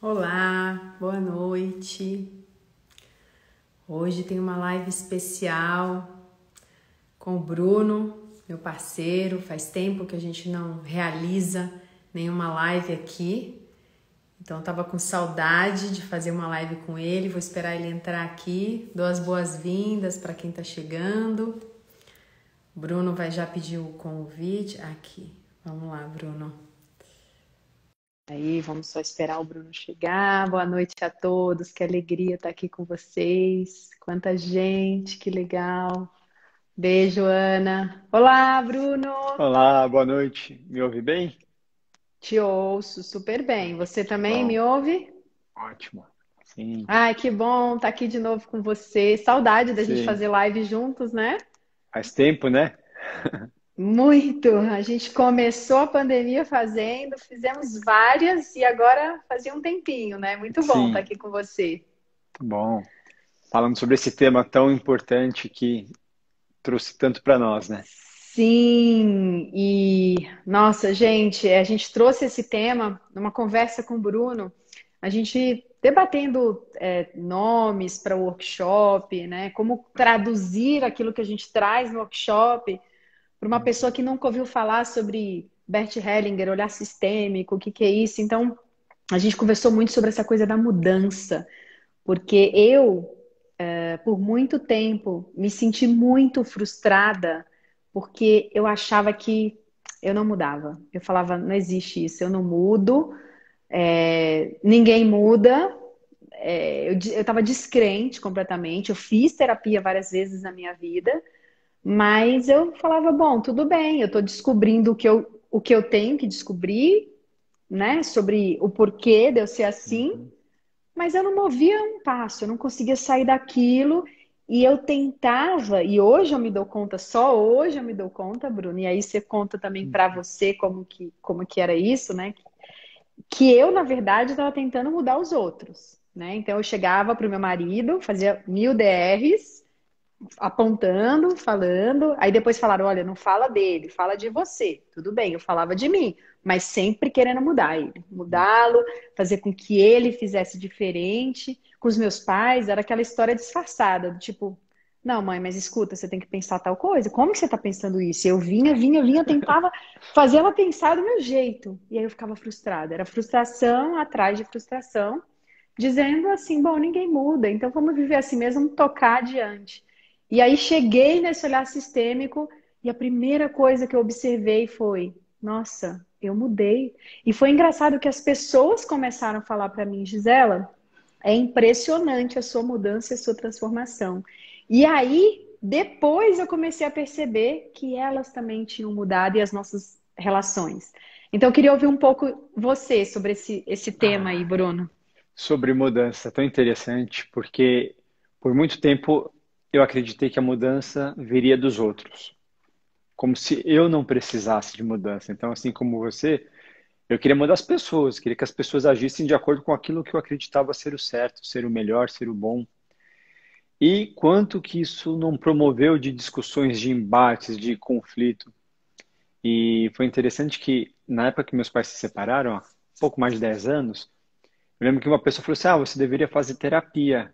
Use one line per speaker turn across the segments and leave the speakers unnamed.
Olá, boa noite. Hoje tem uma live especial com o Bruno, meu parceiro. Faz tempo que a gente não realiza nenhuma live aqui. Então eu tava com saudade de fazer uma live com ele. Vou esperar ele entrar aqui. Dou as boas-vindas para quem tá chegando. O Bruno vai já pedir o convite aqui. Vamos lá, Bruno. Aí, vamos só esperar o Bruno chegar. Boa noite a todos, que alegria estar aqui com vocês. Quanta gente, que legal. Beijo, Ana. Olá, Bruno.
Olá, boa noite. Me ouve bem?
Te ouço super bem. Você
Que
também
bom,
me ouve?
ótimo. Sim,
Ai, que bom estar aqui de novo com você. Saudade da gente
sim.
fazer live juntos, né?
Faz tempo, né?
Muito. A gente começou a pandemia fazendo, fizemos várias e agora fazia um tempinho, né? Muito bom estar
Sim,
aqui com você.
bom. Falando sobre esse tema tão importante que trouxe tanto para nós, né?
Sim, e nossa, gente, a gente trouxe esse tema numa conversa com o Bruno, a gente debatendo nomes para o workshop, né? Como traduzir aquilo que a gente traz no workshop para uma pessoa que nunca ouviu falar sobre Bert Hellinger, olhar sistêmico, o que que é isso? Então, a gente conversou muito sobre essa coisa da mudança, porque eu por muito tempo, me senti muito frustrada porque eu achava que eu não mudava. Eu falava, não existe isso, eu não mudo, ninguém muda. Eu estava descrente completamente. Eu fiz terapia várias vezes na minha vida, mas eu falava, bom, tudo bem, eu estou descobrindo o que eu tenho que descobrir, né, sobre o porquê de eu ser assim.
Uhum.
Mas eu não movia um passo, eu não conseguia sair daquilo. E eu tentava, e hoje eu me dou conta, só hoje eu me dou conta, Bruno, e aí você conta também para você como que era isso, né? Que eu, na verdade, estava tentando mudar os outros, né? Então eu chegava para o meu marido, fazia mil DRs, apontando, falando. Aí depois falaram: olha, não fala dele, fala de você. Tudo bem, eu falava de mim, mas sempre querendo mudar ele, mudá-lo, fazer com que ele fizesse diferente. Com os meus pais, era aquela história disfarçada, do tipo. Não, mãe, mas escuta, você tem que pensar tal coisa. Como que você está pensando isso? Eu vinha, tentava fazer ela pensar do meu jeito. E aí eu ficava frustrada. Era frustração atrás de frustração, dizendo assim: bom, ninguém muda, então vamos viver assim mesmo, tocar adiante. E aí cheguei nesse olhar sistêmico e a primeira coisa que eu observei foi: nossa, eu mudei. E foi engraçado que as pessoas começaram a falar para mim: Gisela, é impressionante a sua mudança e a sua transformação. E aí, depois eu comecei a perceber que elas também tinham mudado e as nossas relações. Então, eu queria ouvir um pouco você sobre esse tema aí,
Ah,
Bruno.
sobre mudança, tão interessante, porque por muito tempo eu acreditei que a mudança viria dos outros, como se eu não precisasse de mudança. Então, assim como você, eu queria mudar as pessoas, queria que as pessoas agissem de acordo com aquilo que eu acreditava ser o certo, ser o melhor, ser o bom. E quanto que isso não promoveu de discussões, de embates, de conflito. E foi interessante que, na época que meus pais se separaram, há pouco mais de 10 anos, eu lembro que uma pessoa falou assim: ah, você deveria fazer terapia.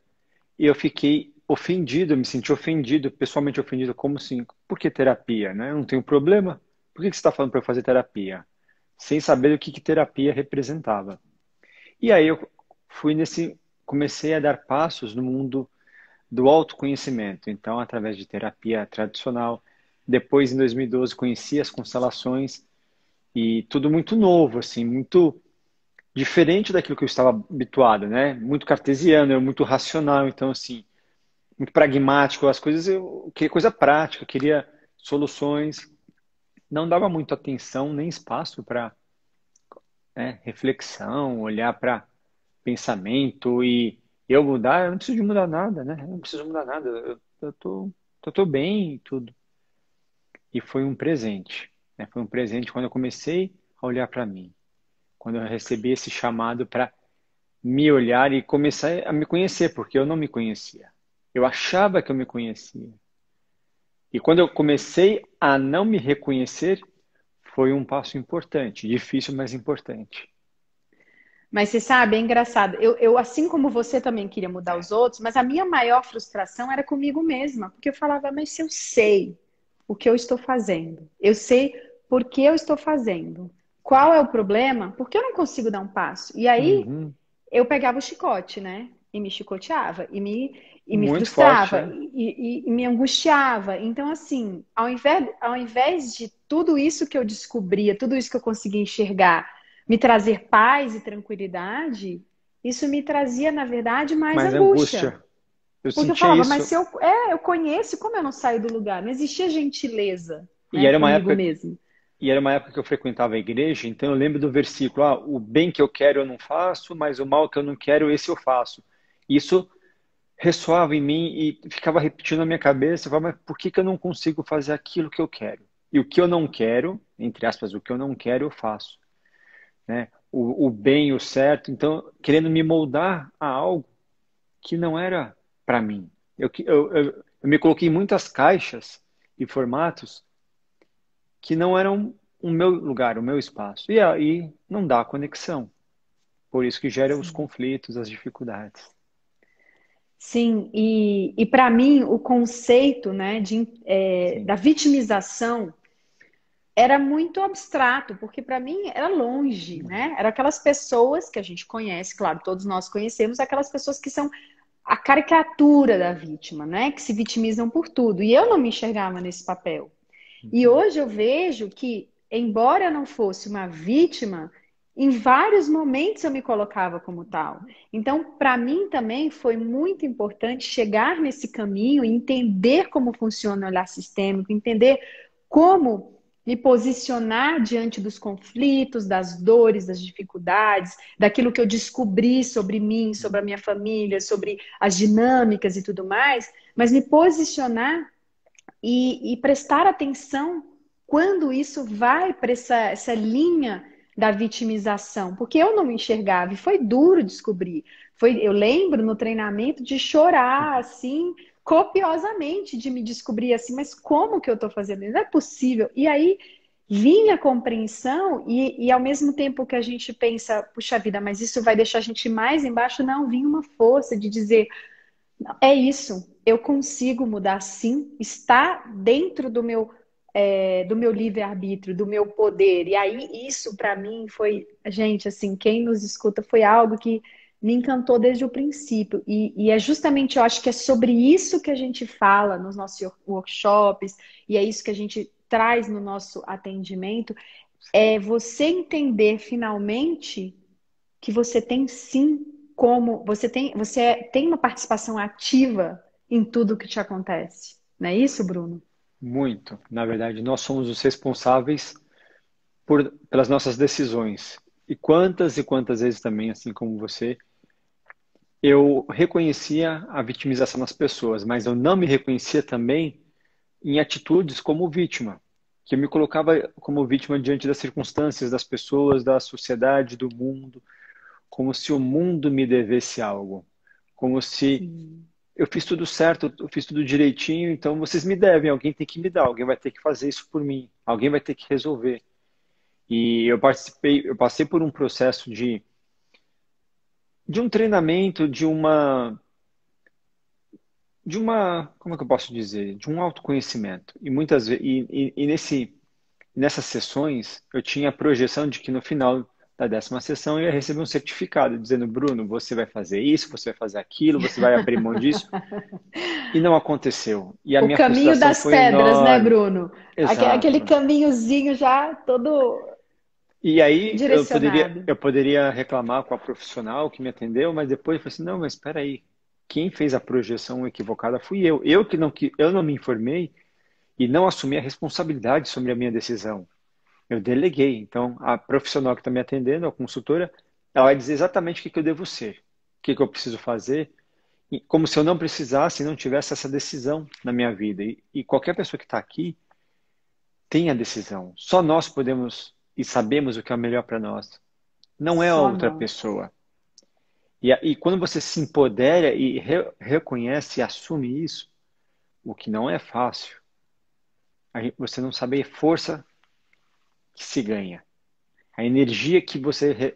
E eu fiquei ofendido, eu me senti ofendido, pessoalmente ofendido, como assim? Por que terapia, né? Eu não tenho problema. Por que que você está falando para eu fazer terapia? Sem saber o que que terapia representava. E aí eu fui nesse, comecei a dar passos no mundo do autoconhecimento. Então, através de terapia tradicional. Depois, em 2012, conheci as constelações e tudo muito novo, assim, muito diferente daquilo que eu estava habituado, né? Muito cartesiano, eu muito racional, então, assim, muito pragmático. As coisas, eu queria coisa prática, eu queria soluções. Não dava muito atenção nem espaço para, né, reflexão, olhar para pensamento e eu mudar, eu não preciso de mudar nada, né? Eu não preciso mudar nada. Eu tô bem e tudo. E foi um presente, né? Foi um presente quando eu comecei a olhar para mim, quando eu recebi esse chamado para me olhar e começar a me conhecer, porque eu não me conhecia. Eu achava que eu me conhecia. E quando eu comecei a não me reconhecer, foi um passo importante, difícil, mas importante.
Mas você sabe, é engraçado. Assim como você também queria mudar os outros, mas a minha maior frustração era comigo mesma, porque eu falava, mas se eu sei o que eu estou fazendo, eu sei por que eu estou fazendo, qual é o problema, por que eu não consigo dar um passo? E aí
Uhum.
eu pegava o chicote, né? E me chicoteava, e me
Muito forte,
frustrava,
hein?
e me angustiava. Então, assim, ao invés de tudo isso que eu descobria, tudo isso que eu conseguia enxergar, me trazer paz e tranquilidade, isso me trazia, na verdade, mais
Mas
angústia.
angústia. Eu
Porque eu
sentia
falava, mas
isso.
se eu conheço, como eu não saio do lugar? Não existia gentileza,
E
né,
era uma
comigo
época,
mesmo.
e era uma época que eu frequentava a igreja, então eu lembro do versículo, o bem que eu quero eu não faço, mas o mal que eu não quero, esse eu faço. Isso ressoava em mim e ficava repetindo na minha cabeça, eu falava, mas por que que eu não consigo fazer aquilo que eu quero? E o que eu não quero, entre aspas, o que eu não quero, eu faço, né? O bem, o certo, então querendo me moldar a algo que não era para mim. Eu me coloquei em muitas caixas e formatos que não eram o meu lugar, o meu espaço. E aí não dá conexão. Por isso que gera os conflitos, as dificuldades.
Sim, e para mim o conceito, né,
Sim.
da vitimização era muito abstrato, porque para mim era longe, né? Eram aquelas pessoas que a gente conhece, claro, todos nós conhecemos, aquelas pessoas que são a caricatura da vítima, né? Que se vitimizam por tudo. E eu não me enxergava nesse papel. E
Uhum.
hoje eu vejo que, embora eu não fosse uma vítima, em vários momentos eu me colocava como tal. Então, para mim também foi muito importante chegar nesse caminho e entender como funciona o olhar sistêmico, entender como me posicionar diante dos conflitos, das dores, das dificuldades, daquilo que eu descobri sobre mim, sobre a minha família, sobre as dinâmicas e tudo mais, mas me posicionar e prestar atenção quando isso vai para essa linha da vitimização, porque eu não me enxergava e foi duro descobrir. Eu lembro no treinamento de chorar assim copiosamente, de me descobrir assim, mas como que eu estou fazendo isso? Não é possível. E aí vinha a compreensão e ao mesmo tempo que a gente pensa, puxa vida, mas isso vai deixar a gente mais embaixo, não, vinha uma força de dizer é isso. Eu consigo mudar sim. Está dentro do meu livre-arbítrio, do meu poder. E aí, isso para mim foi, gente, assim, quem nos escuta foi algo que me encantou desde o princípio. E é justamente, eu acho que é sobre isso que a gente fala nos nossos workshops, e é isso que a gente traz no nosso atendimento, é você entender finalmente que você tem sim como você tem uma participação ativa em tudo que te acontece. Não é isso, Bruno?
Muito. Na verdade, nós somos os responsáveis pelas nossas decisões. E quantas vezes também, assim como você, eu reconhecia a vitimização das pessoas, mas eu não me reconhecia também em atitudes como vítima, que eu me colocava como vítima diante das circunstâncias, das pessoas, da sociedade, do mundo, como se o mundo me devesse algo, como se
Sim.
eu fiz tudo certo, eu fiz tudo direitinho, então vocês me devem, alguém tem que me dar, alguém vai ter que fazer isso por mim, alguém vai ter que resolver. E eu passei por um processo de um treinamento, como é que eu posso dizer, de um autoconhecimento. E muitas vezes, nessas sessões, eu tinha a projeção de que no final da 10ª sessão eu ia receber um certificado dizendo, Bruno, você vai fazer isso, você vai fazer aquilo, você vai abrir mão disso. E não aconteceu. E a
O
minha
caminho
frustração
das
foi
pedras, né,
enorme.
Bruno? Aquele
Exato.
caminhozinho já todo
E aí
direcionado.
eu poderia reclamar com a profissional que me atendeu, mas depois eu falei assim, não, mas espera aí. Quem fez a projeção equivocada fui eu. Eu não me informei e não assumi a responsabilidade sobre a minha decisão. Eu deleguei. Então, a profissional que está me atendendo, a consultora, ela vai dizer exatamente o que que eu devo ser, o que que eu preciso fazer, e como se eu não precisasse e não tivesse essa decisão na minha vida. E qualquer pessoa que está aqui tem a decisão. Só nós podemos e sabemos o que é o melhor para nós. Não é a
Só
outra
nós.
pessoa. E quando você se empodera e reconhece e assume isso, o que não é fácil, você não sabe a força que se ganha, a energia que você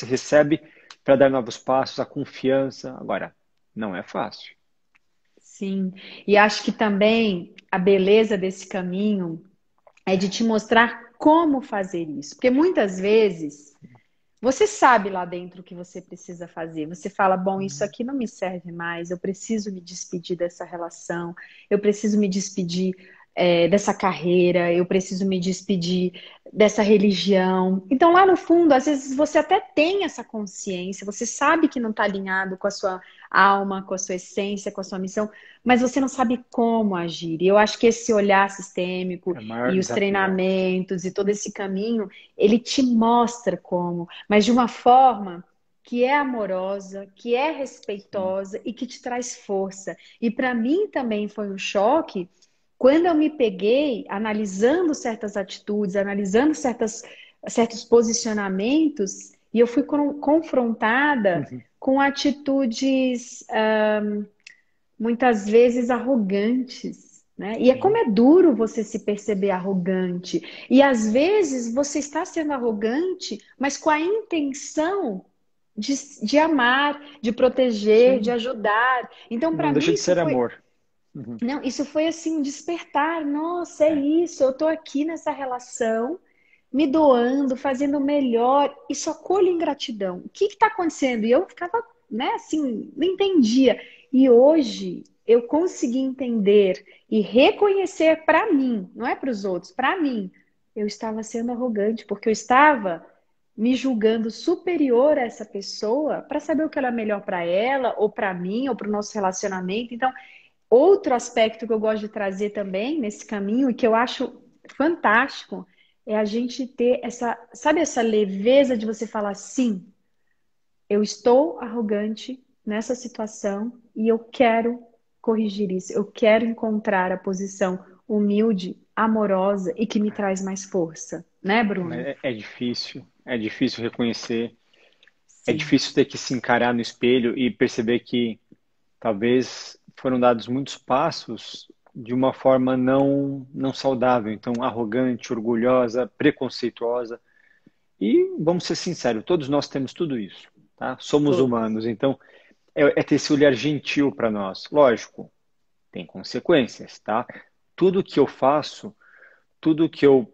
recebe para dar novos passos, a confiança. Agora, não é fácil.
Sim. E acho que também a beleza desse caminho é de te mostrar como fazer isso. Porque muitas vezes você sabe lá dentro o que você precisa fazer. Você fala, bom, isso aqui não me serve mais, eu preciso me despedir dessa relação, eu preciso me despedir, dessa carreira, eu preciso me despedir dessa religião. Então, lá no fundo, às vezes você até tem essa consciência, você sabe que não está alinhado com a sua alma, com a sua essência, com a sua missão, mas você não sabe como agir. E eu acho que esse olhar sistêmico
É o maior
e os
desafio.
treinamentos e todo esse caminho, ele te mostra como, mas de uma forma que é amorosa, que é
Sim.
respeitosa e que te traz força. E para mim também foi um choque quando eu me peguei analisando certas atitudes, analisando certos posicionamentos, e eu fui confrontada
Uhum.
com atitudes muitas vezes arrogantes, né? E é como
Sim.
é duro você se perceber arrogante. E às vezes você está sendo arrogante, mas com a intenção de amar, de proteger, de
Sim.
ajudar. Então, para
Não deixa
mim,
de ser amor. Uhum.
não, isso foi assim, um despertar. Nossa, é
É.
isso. Eu estou aqui nessa relação, me doando, fazendo o melhor, e só colho ingratidão. O que está acontecendo? E eu ficava, né, assim, não entendia. E hoje eu consegui entender e reconhecer para mim, não é para os outros, para mim, eu estava sendo arrogante, porque eu estava me julgando superior a essa pessoa para saber o que era melhor para ela, ou para mim, ou para o nosso relacionamento. Então, outro aspecto que eu gosto de trazer também nesse caminho e que eu acho fantástico é a gente ter essa, sabe, essa leveza de você falar sim, eu estou arrogante nessa situação e eu quero corrigir isso. Eu quero encontrar a posição humilde, amorosa e que me traz mais força, né,
Mas
Bruno?
é difícil reconhecer, é
Sim.
difícil ter que se encarar no espelho e perceber que talvez foram dados muitos passos de uma forma não saudável, então arrogante, orgulhosa, preconceituosa. E vamos ser sinceros, todos nós temos tudo isso, tá? Somos
Todos.
humanos, então é ter esse olhar gentil para nós. Lógico, tem consequências, tá? Tudo que eu faço, tudo que eu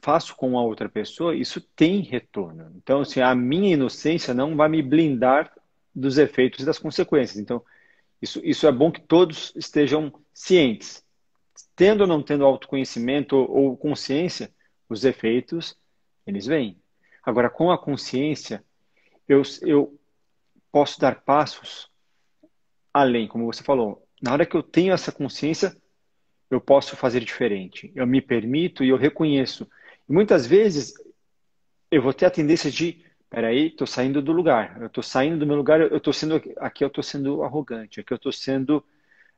faço com a outra pessoa, isso tem retorno. Então, assim, a minha inocência não vai me blindar dos efeitos e das consequências. Então, isso é bom que todos estejam cientes. Tendo ou não tendo autoconhecimento ou consciência, os efeitos, eles vêm. Agora, com a consciência, eu posso dar passos além, como você falou. Na hora que eu tenho essa consciência, eu posso fazer diferente. Eu me permito e eu reconheço. E muitas vezes eu vou ter a tendência de, peraí, estou saindo do lugar. Eu estou saindo do meu lugar, eu estou sendo aqui, eu estou sendo arrogante, aqui eu estou sendo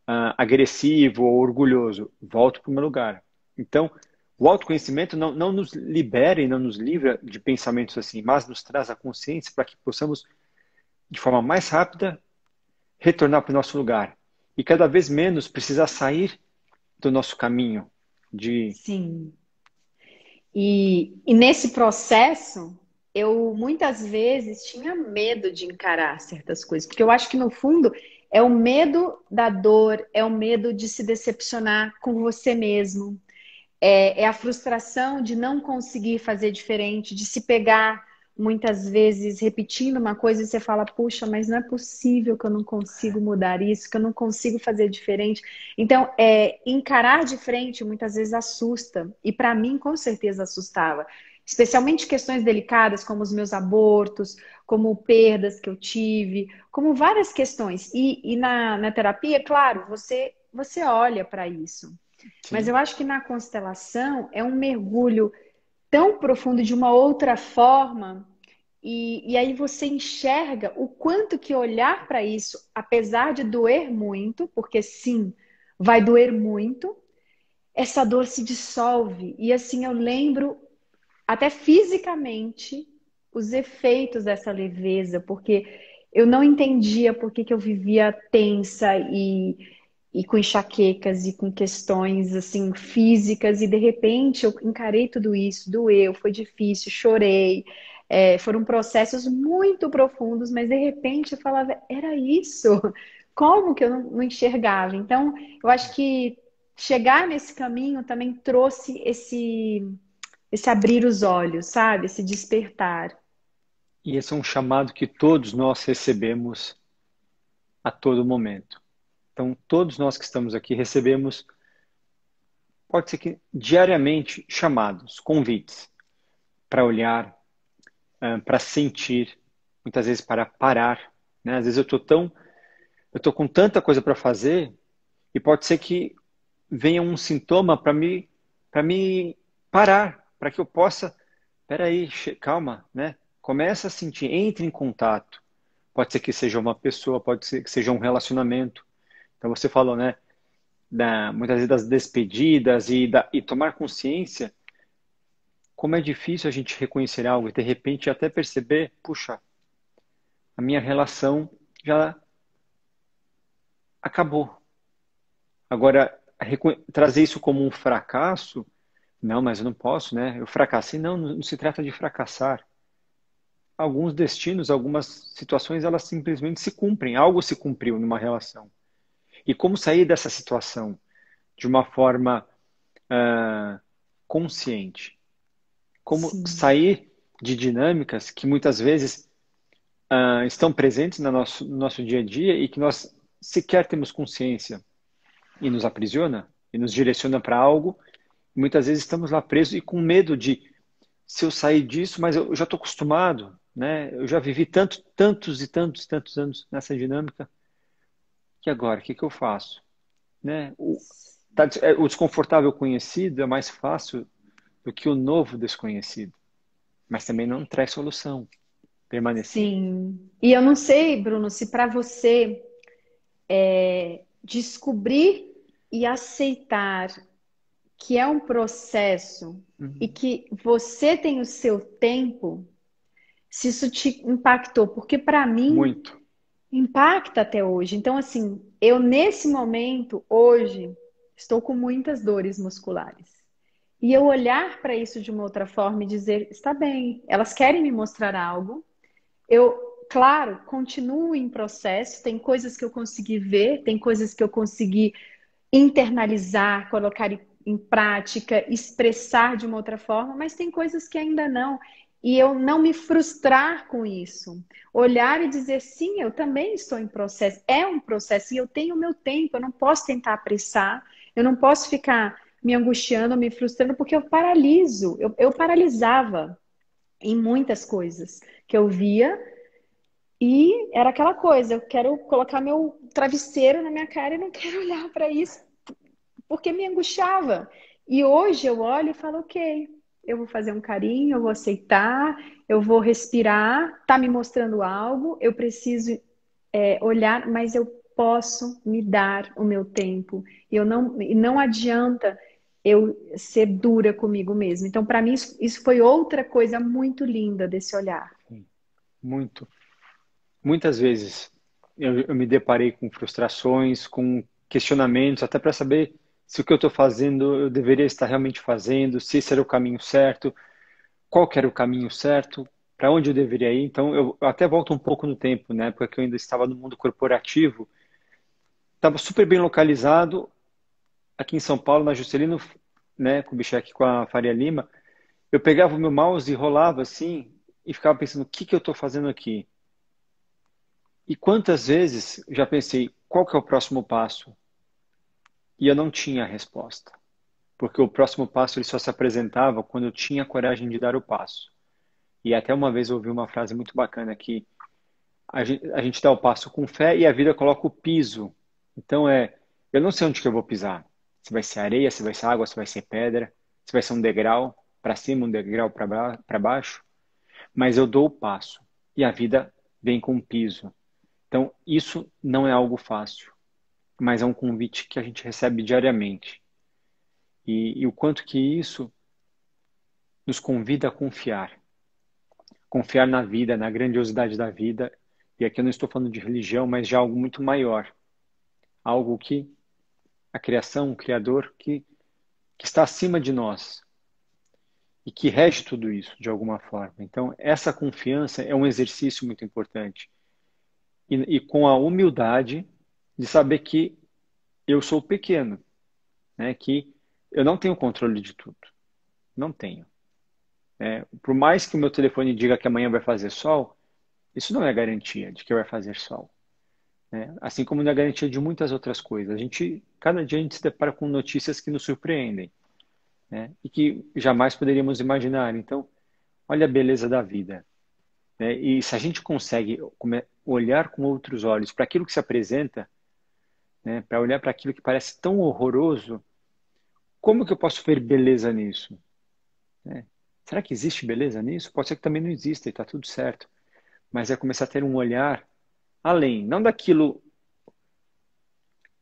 agressivo ou orgulhoso. Volto para o meu lugar. Então, o autoconhecimento não nos libera e não nos livra de pensamentos assim, mas nos traz a consciência para que possamos, de forma mais rápida, retornar para o nosso lugar. E cada vez menos precisar sair do nosso caminho de.
Sim. E nesse processo, eu muitas vezes tinha medo de encarar certas coisas, porque eu acho que no fundo é o medo da dor, é o medo de se decepcionar com você mesmo, é a frustração de não conseguir fazer diferente, de se pegar muitas vezes repetindo uma coisa e você fala, puxa, mas não é possível que eu não consigo mudar isso, que eu não consigo fazer diferente. Então, encarar de frente muitas vezes assusta. E para mim, com certeza, assustava. Especialmente questões delicadas, como os meus abortos, como perdas que eu tive, como várias questões. E na terapia, claro, você olha para isso. Mas
Sim,
eu acho que na constelação é um mergulho tão profundo de uma outra forma, e aí você enxerga o quanto que olhar para isso, apesar de doer muito, porque sim, vai doer muito, essa dor se dissolve. E assim eu lembro até fisicamente os efeitos dessa leveza, porque eu não entendia por que que eu vivia tensa e com enxaquecas e com questões assim físicas e de repente eu encarei tudo isso, doeu, foi difícil, chorei, foram processos muito profundos, mas de repente eu falava, era isso? Como que eu não enxergava? Então, eu acho que chegar nesse caminho também trouxe esse abrir os olhos, sabe? Esse despertar.
E esse é um chamado que todos nós recebemos a todo momento. Então, todos nós que estamos aqui recebemos, pode ser que diariamente, chamados, convites para olhar, para sentir, muitas vezes para parar, né? Às vezes eu tô com tanta coisa para fazer e pode ser que venha um sintoma para me parar, para que eu possa, peraí, calma, né? Começa a sentir, entre em contato. Pode ser que seja uma pessoa, pode ser que seja um relacionamento. Então você falou, né? Muitas vezes das despedidas e tomar consciência como é difícil a gente reconhecer algo e de repente até perceber, puxa, a minha relação já acabou. Agora, trazer isso como um fracasso, não, mas eu não posso, né? Eu fracassei, não, não se trata de fracassar. Alguns destinos, algumas situações, elas simplesmente se cumprem, algo se cumpriu numa relação. E como sair dessa situação de uma forma ah, consciente? Como
Sim,
sair de dinâmicas que muitas vezes estão presentes no nosso dia a dia e que nós sequer temos consciência e nos aprisiona e nos direciona para algo. E muitas vezes estamos lá presos e com medo de se eu sair disso, mas eu já estou acostumado, né? Eu já vivi tantos e tantos anos nessa dinâmica. E agora, o que que eu faço? Né? O desconfortável conhecido é mais fácil do que o novo desconhecido, mas também não traz solução. Permanecer.
sim. E eu não sei, Bruno, se para você descobrir e aceitar que é um processo e
Uhum.
que você tem o seu tempo, se isso te impactou, porque para mim
Muito.
impacta até hoje. Então, assim, eu nesse momento, hoje, estou com muitas dores musculares. E eu olhar para isso de uma outra forma e dizer, está bem, elas querem me mostrar algo. Eu, claro, continuo em processo, tem coisas que eu consegui ver, tem coisas que eu consegui internalizar, colocar em prática, expressar de uma outra forma, mas tem coisas que ainda não. E eu não me frustrar com isso. Olhar e dizer, sim, eu também estou em processo. É um processo e eu tenho o meu tempo, eu não posso tentar apressar, eu não posso ficar me angustiando, me frustrando, porque eu paraliso. Eu paralisava em muitas coisas que eu via e era aquela coisa, eu quero colocar meu travesseiro na minha cara e não quero olhar para isso porque me angustiava. E hoje eu olho e falo, ok, eu vou fazer um carinho, eu vou aceitar, eu vou respirar, tá me mostrando algo, eu preciso olhar, mas eu posso me dar o meu tempo. E não adianta eu ser dura comigo mesma. Então, para mim, isso foi outra coisa muito linda desse olhar.
Sim. Muito. Muitas vezes eu me deparei com frustrações, com questionamentos, até para saber se o que eu estou fazendo eu deveria estar realmente fazendo, se esse era o caminho certo, qual que era o caminho certo, para onde eu deveria ir. Então eu até volto um pouco no tempo, na época que eu ainda estava no mundo corporativo, estava super bem localizado aqui em São Paulo, na Juscelino, né, Kubitschek com a Faria Lima. Eu pegava o meu mouse e rolava assim e ficava pensando, o que que eu estou fazendo aqui? E quantas vezes já pensei, qual que é o próximo passo? E eu não tinha a resposta, porque o próximo passo ele só se apresentava quando eu tinha coragem de dar o passo. E até uma vez eu ouvi uma frase muito bacana que a gente dá o passo com fé e a vida coloca o piso. Então eu não sei onde que eu vou pisar. Se vai ser areia, se vai ser água, se vai ser pedra, se vai ser um degrau para cima, um degrau para baixo, mas eu dou o passo e a vida vem com o piso. Então, isso não é algo fácil, mas é um convite que a gente recebe diariamente. E o quanto que isso nos convida a confiar. Confiar na vida, na grandiosidade da vida. E aqui eu não estou falando de religião, mas de algo muito maior. Algo que a criação, o Criador que está acima de nós e que rege tudo isso de alguma forma. Então, essa confiança é um exercício muito importante. E com a humildade de saber que eu sou pequeno, né? Que eu não tenho controle de tudo. Não tenho. Por mais que o meu telefone diga que amanhã vai fazer sol, isso não é garantia de que vai fazer sol. Né? Assim como não é garantia de muitas outras coisas. Cada dia a gente se depara com notícias que nos surpreendem, né? E que jamais poderíamos imaginar. Então, olha a beleza da vida. Né? E se a gente consegue olhar com outros olhos para aquilo que se apresenta, né? Para olhar para aquilo que parece tão horroroso, como que eu posso ver beleza nisso? Né? Será que existe beleza nisso? Pode ser que também não exista e está tudo certo. Mas é começar a ter um olhar além, não daquilo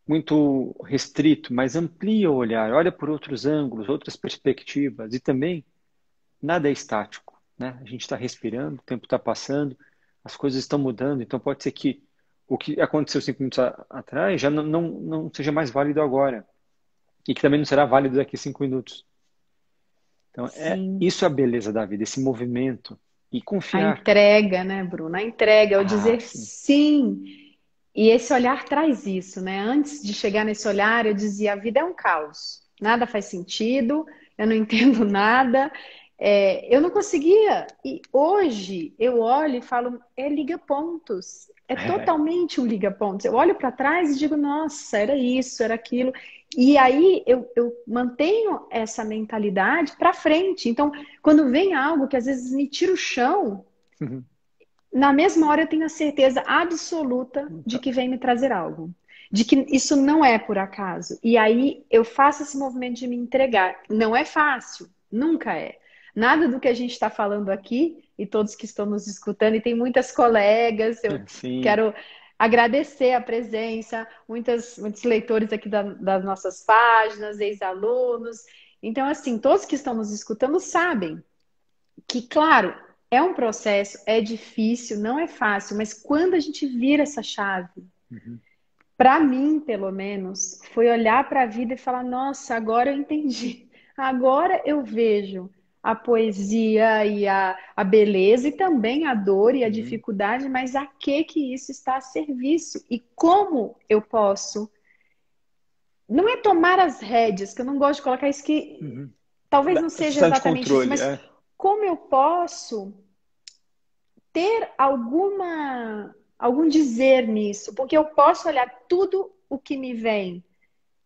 muito restrito, mas amplia o olhar, olha por outros ângulos, outras perspectivas e também nada é estático, né? A gente está respirando, o tempo está passando, as coisas estão mudando, então pode ser que o que aconteceu 5 minutos atrás já não seja mais válido agora e que também não será válido daqui a 5 minutos. Então,
Sim.
isso é a beleza da vida, esse movimento e
A
confiar.
entrega, né, Bruna? A entrega, é o
Ah,
dizer
sim.
sim. E esse olhar traz isso, né? Antes de chegar nesse olhar, eu dizia: a vida é um caos, nada faz sentido, eu não entendo nada, eu não conseguia. E hoje eu olho e falo: é liga-pontos, é totalmente um liga-pontos. Eu olho para trás e digo: nossa, era isso, era aquilo. E aí eu mantenho essa mentalidade para frente. Então, quando vem algo que às vezes me tira o chão, na mesma hora eu tenho a certeza absoluta de que vem me trazer algo. De que isso não é por acaso. E aí eu faço esse movimento de me entregar. Não é fácil, nunca é. Nada do que a gente está falando aqui, e todos que estão nos escutando, e tem muitas colegas, eu
Sim.
quero agradecer a presença, muitos leitores aqui das nossas páginas, ex-alunos. Então, assim, todos que estão nos escutando sabem que, claro, é um processo, é difícil, não é fácil, mas quando a gente vira essa chave,
Uhum.
para mim, pelo menos, foi olhar para a vida e falar: nossa, agora eu entendi. Agora eu vejo a poesia e a beleza e também a dor e a
Uhum.
dificuldade, mas a que isso está a serviço? E como eu posso. Não é tomar as rédeas, que eu não gosto de colocar isso que
Uhum.
talvez não seja
Questão de
exatamente isso,
controle,
mas como eu posso ter algum dizer nisso, porque eu posso olhar tudo o que me vem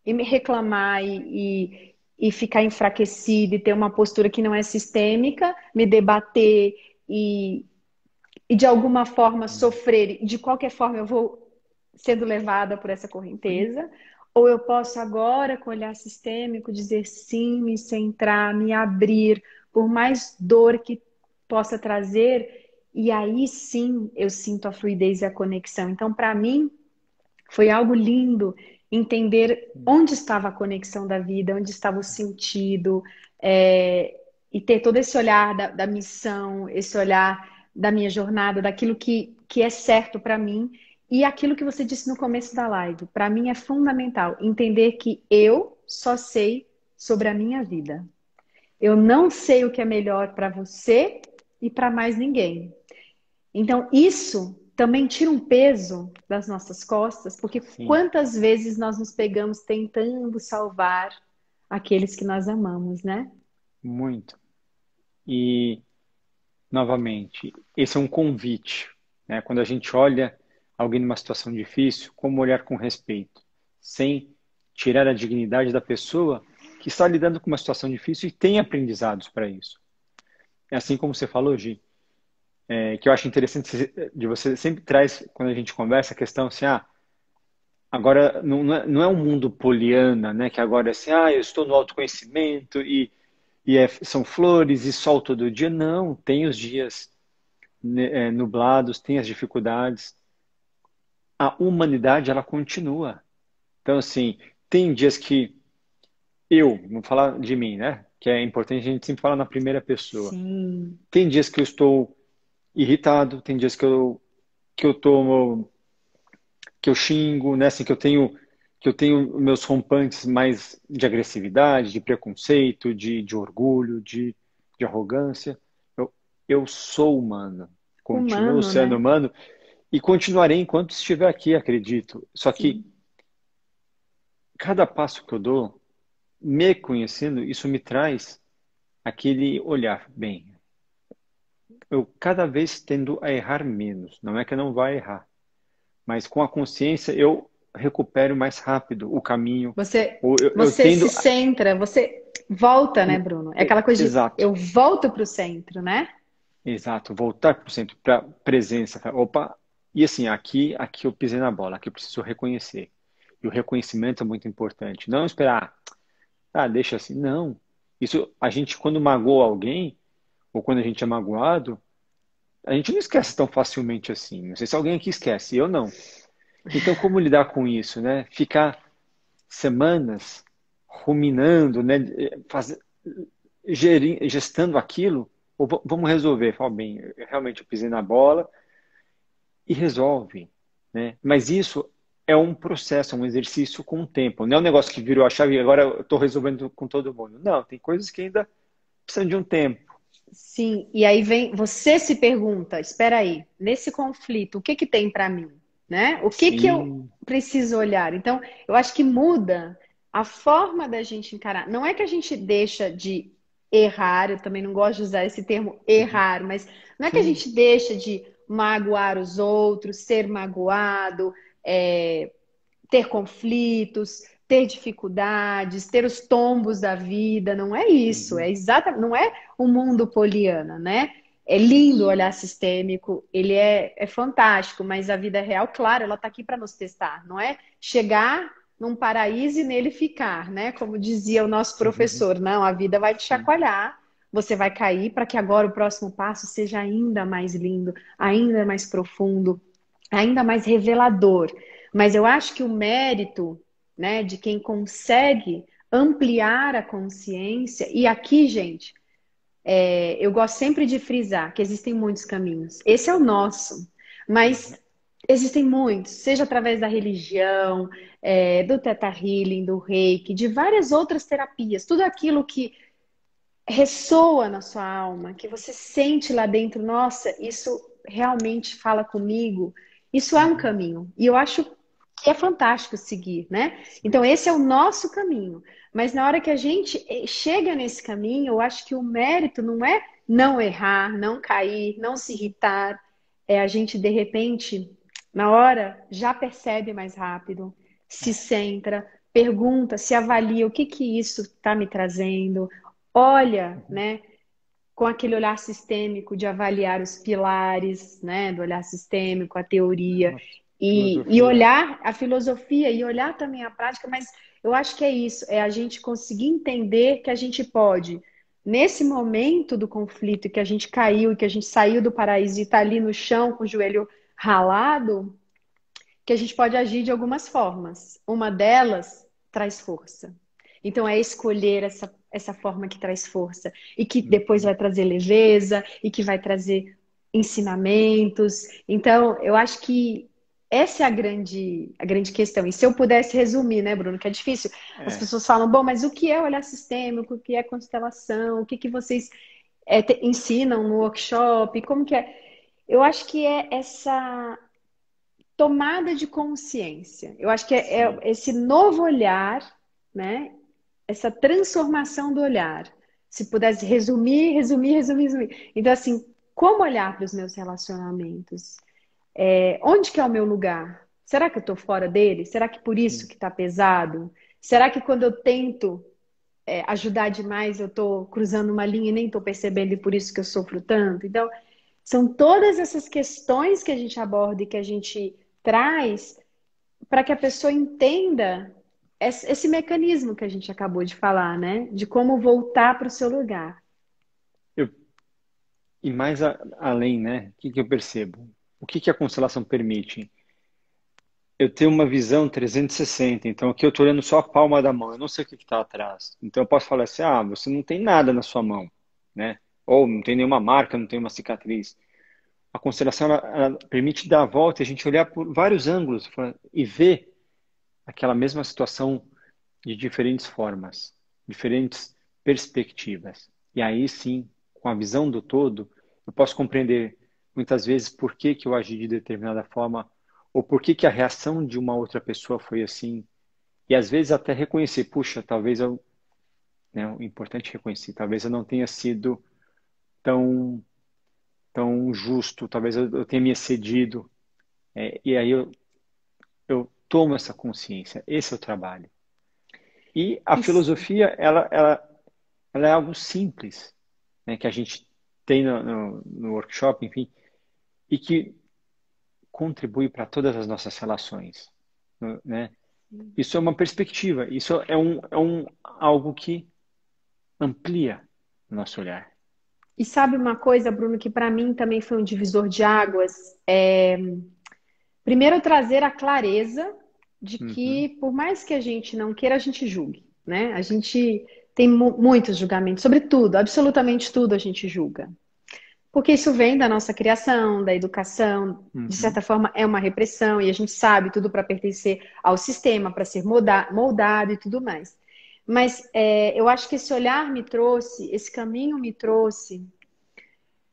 e me reclamar e ficar enfraquecido e ter uma postura que não é sistêmica, me debater e, e de alguma forma sofrer. De qualquer forma, eu vou sendo levada por essa correnteza. Ou eu posso agora, com olhar sistêmico, dizer sim, me centrar, me abrir, por mais dor que possa trazer, e aí sim eu sinto a fluidez e a conexão. Então, para mim, foi algo lindo entender onde estava a conexão da vida, onde estava o sentido, é, e ter todo esse olhar da missão, esse olhar da minha jornada, daquilo que é certo para mim. E aquilo que você disse no começo da live, para mim é fundamental entender que eu só sei sobre a minha vida. Eu não sei o que é melhor para você e para mais ninguém. Então, isso também tira um peso das nossas costas, porque
sim,
quantas vezes nós nos pegamos tentando salvar aqueles que nós amamos, né?
muito. E, novamente, esse é um convite, né? Quando a gente olha alguém numa situação difícil, como olhar com respeito, sem tirar a dignidade da pessoa que está lidando com uma situação difícil e tem aprendizados para isso. É assim como você falou, Gi, que eu acho interessante de você sempre traz, quando a gente conversa, a questão assim, agora não é um mundo poliana, né? Que agora é assim, eu estou no autoconhecimento e são flores e sol todo dia. Não, tem os dias né, nublados, tem as dificuldades. A humanidade, ela continua. Então, assim, tem dias que vou falar de mim, né? Que é importante a gente sempre falar na primeira pessoa.
Sim,
Tem dias que eu estou irritado, tem dias que eu tô, que eu xingo, né? Assim, que eu tenho que eu tenho meus rompantes mais de agressividade, de preconceito, de orgulho, de arrogância. Eu, eu sou humano, continuo
Humano,
sendo
né?
humano e continuarei enquanto estiver aqui, acredito. Só que
Sim.
cada passo que eu dou, me conhecendo, isso me traz aquele olhar. Bem, eu cada vez tendo a errar menos. Não é que eu não vá errar, mas com a consciência eu recupero mais rápido o caminho.
Você,
Ou eu
você se
tendo.
centra, você volta, né, Bruno? É aquela coisa de
Exato,
eu volto para o centro, né?
exato. Voltar para o centro, para presença. Opa, e assim, aqui eu pisei na bola, aqui eu preciso reconhecer. E o reconhecimento é muito importante. Não esperar, deixa assim. Não. Isso, a gente, quando magoa alguém, ou quando a gente é magoado, a gente não esquece tão facilmente assim. Não sei se alguém aqui esquece, eu não. Então, como lidar com isso, né? Ficar semanas ruminando, né? Gestando aquilo, ou vamos resolver. Fala, bem, eu realmente eu pisei na bola e resolve, né? Mas isso é um processo, é um exercício com o tempo. Não é um negócio que virou a chave e agora eu estou resolvendo com todo mundo. Não, tem coisas que ainda precisam de um tempo.
Sim, e aí vem, você se pergunta, espera aí, nesse conflito, o que que tem para mim, né? O que que eu
Sim.
preciso olhar? Então, eu acho que muda a forma da gente encarar. Não é que a gente deixa de errar, eu também não gosto de usar esse termo
Uhum.
errar, mas não é que a
Sim.
gente deixa de magoar os outros, ser magoado, é, ter conflitos, ter dificuldades, ter os tombos da vida, não é isso,
Uhum.
é exatamente, não é o mundo poliana, né? É lindo o olhar sistêmico, ele é fantástico, mas a vida real, claro, ela está aqui para nos testar, não é chegar num paraíso e nele ficar, né? Como dizia o nosso
Uhum.
professor, não, a vida vai te
Sim.
chacoalhar, você vai cair para que agora o próximo passo seja ainda mais lindo, ainda mais profundo, ainda mais revelador. Mas eu acho que o mérito, né, de quem consegue ampliar a consciência, e aqui, gente, eu gosto sempre de frisar que existem muitos caminhos. Esse é o nosso,
Uhum.
mas existem muitos, seja através da religião, do Theta Healing, do Reiki, de várias outras terapias, tudo aquilo que ressoa na sua alma, que você sente lá dentro, nossa, isso realmente fala comigo, isso é um
Uhum.
caminho. E eu acho que é fantástico seguir, né?
Sim.
Então, esse é o nosso caminho. Mas na hora que a gente chega nesse caminho, eu acho que o mérito não é não errar, não cair, não se irritar. É a gente, de repente, na hora, já percebe mais rápido, se centra, pergunta, se avalia o que que isso está me trazendo, olha,
Uhum.
né, com aquele olhar sistêmico de avaliar os pilares, né, do olhar sistêmico, a
É
teoria,
uma
e
filosofia.
olhar a filosofia e olhar também a prática, mas eu acho que é isso, é a gente conseguir entender que a gente pode, nesse momento do conflito que a gente caiu, que a gente saiu do paraíso e está ali no chão com o joelho ralado, que a gente pode agir de algumas formas. Uma delas traz força. Então, é escolher essa forma que traz força e que depois
Uhum.
vai trazer leveza e que vai trazer ensinamentos. Então, eu acho que essa é a grande questão. E se eu pudesse resumir, né, Bruno, que é difícil, as
É.
pessoas falam, bom, mas o que é olhar sistêmico, o que é constelação, o que que vocês ensinam no workshop, como que é? Eu acho que é essa tomada de consciência. Eu acho que é
Sim.
esse novo olhar, né? Essa transformação do olhar. Se pudesse resumir, resumir, resumir, resumir. Então, assim, como olhar para os meus relacionamentos? Onde que é o meu lugar? Será que eu estou fora dele? Será que por isso
Sim.
que está pesado? Será que quando eu tento ajudar demais, eu estou cruzando uma linha e nem estou percebendo e por isso que eu sofro tanto? Então, são todas essas questões que a gente aborda e que a gente traz para que a pessoa entenda esse mecanismo que a gente acabou de falar, né? De como voltar para o seu lugar.
Eu, e mais além, né? O que que eu percebo? O que que a constelação permite? Eu tenho uma visão 360, então aqui eu estou olhando só a palma da mão, eu não sei o que está atrás. Então eu posso falar assim, você não tem nada na sua mão, né? Ou não tem nenhuma marca, não tem uma cicatriz. A constelação ela permite dar a volta e a gente olhar por vários ângulos e ver aquela mesma situação de diferentes formas, diferentes perspectivas. E aí sim, com a visão do todo, eu posso compreender muitas vezes por que que eu agi de determinada forma ou por que que a reação de uma outra pessoa foi assim. E às vezes até reconhecer, puxa, talvez eu, né, o importante é reconhecer, talvez eu não tenha sido tão tão justo, talvez eu tenha me excedido. E aí eu tomo essa consciência. Esse é o trabalho. E a
Isso.
filosofia, ela é algo simples, né, que a gente tem no workshop, enfim, e que contribui para todas as nossas relações, né? Isso é uma perspectiva, isso é algo que amplia o nosso olhar.
E sabe uma coisa, Bruno, que para mim também foi um divisor de águas? Primeiro, trazer a clareza de
Uhum,
que, por mais que a gente não queira, a gente julgue, né? A gente tem muitos julgamentos, sobre tudo, absolutamente tudo a gente julga. Porque isso vem da nossa criação, da educação, de
uhum,
certa forma é uma repressão, e a gente sabe tudo para pertencer ao sistema, para ser moldado e tudo mais. Mas eu acho que esse olhar me trouxe, esse caminho me trouxe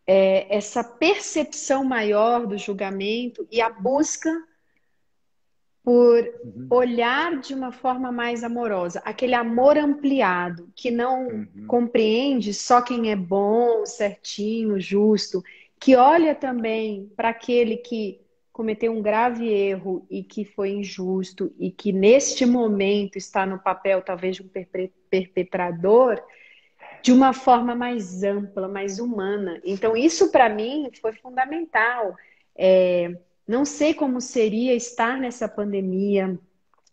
essa percepção maior do julgamento e a busca por
uhum,
olhar de uma forma mais amorosa, aquele amor ampliado, que não
uhum,
compreende só quem é bom, certinho, justo, que olha também para aquele que cometeu um grave erro e que foi injusto e que neste momento está no papel talvez de um perpetrador de uma forma mais ampla, mais humana. Então, isso para mim foi fundamental. Não sei como seria estar nessa pandemia,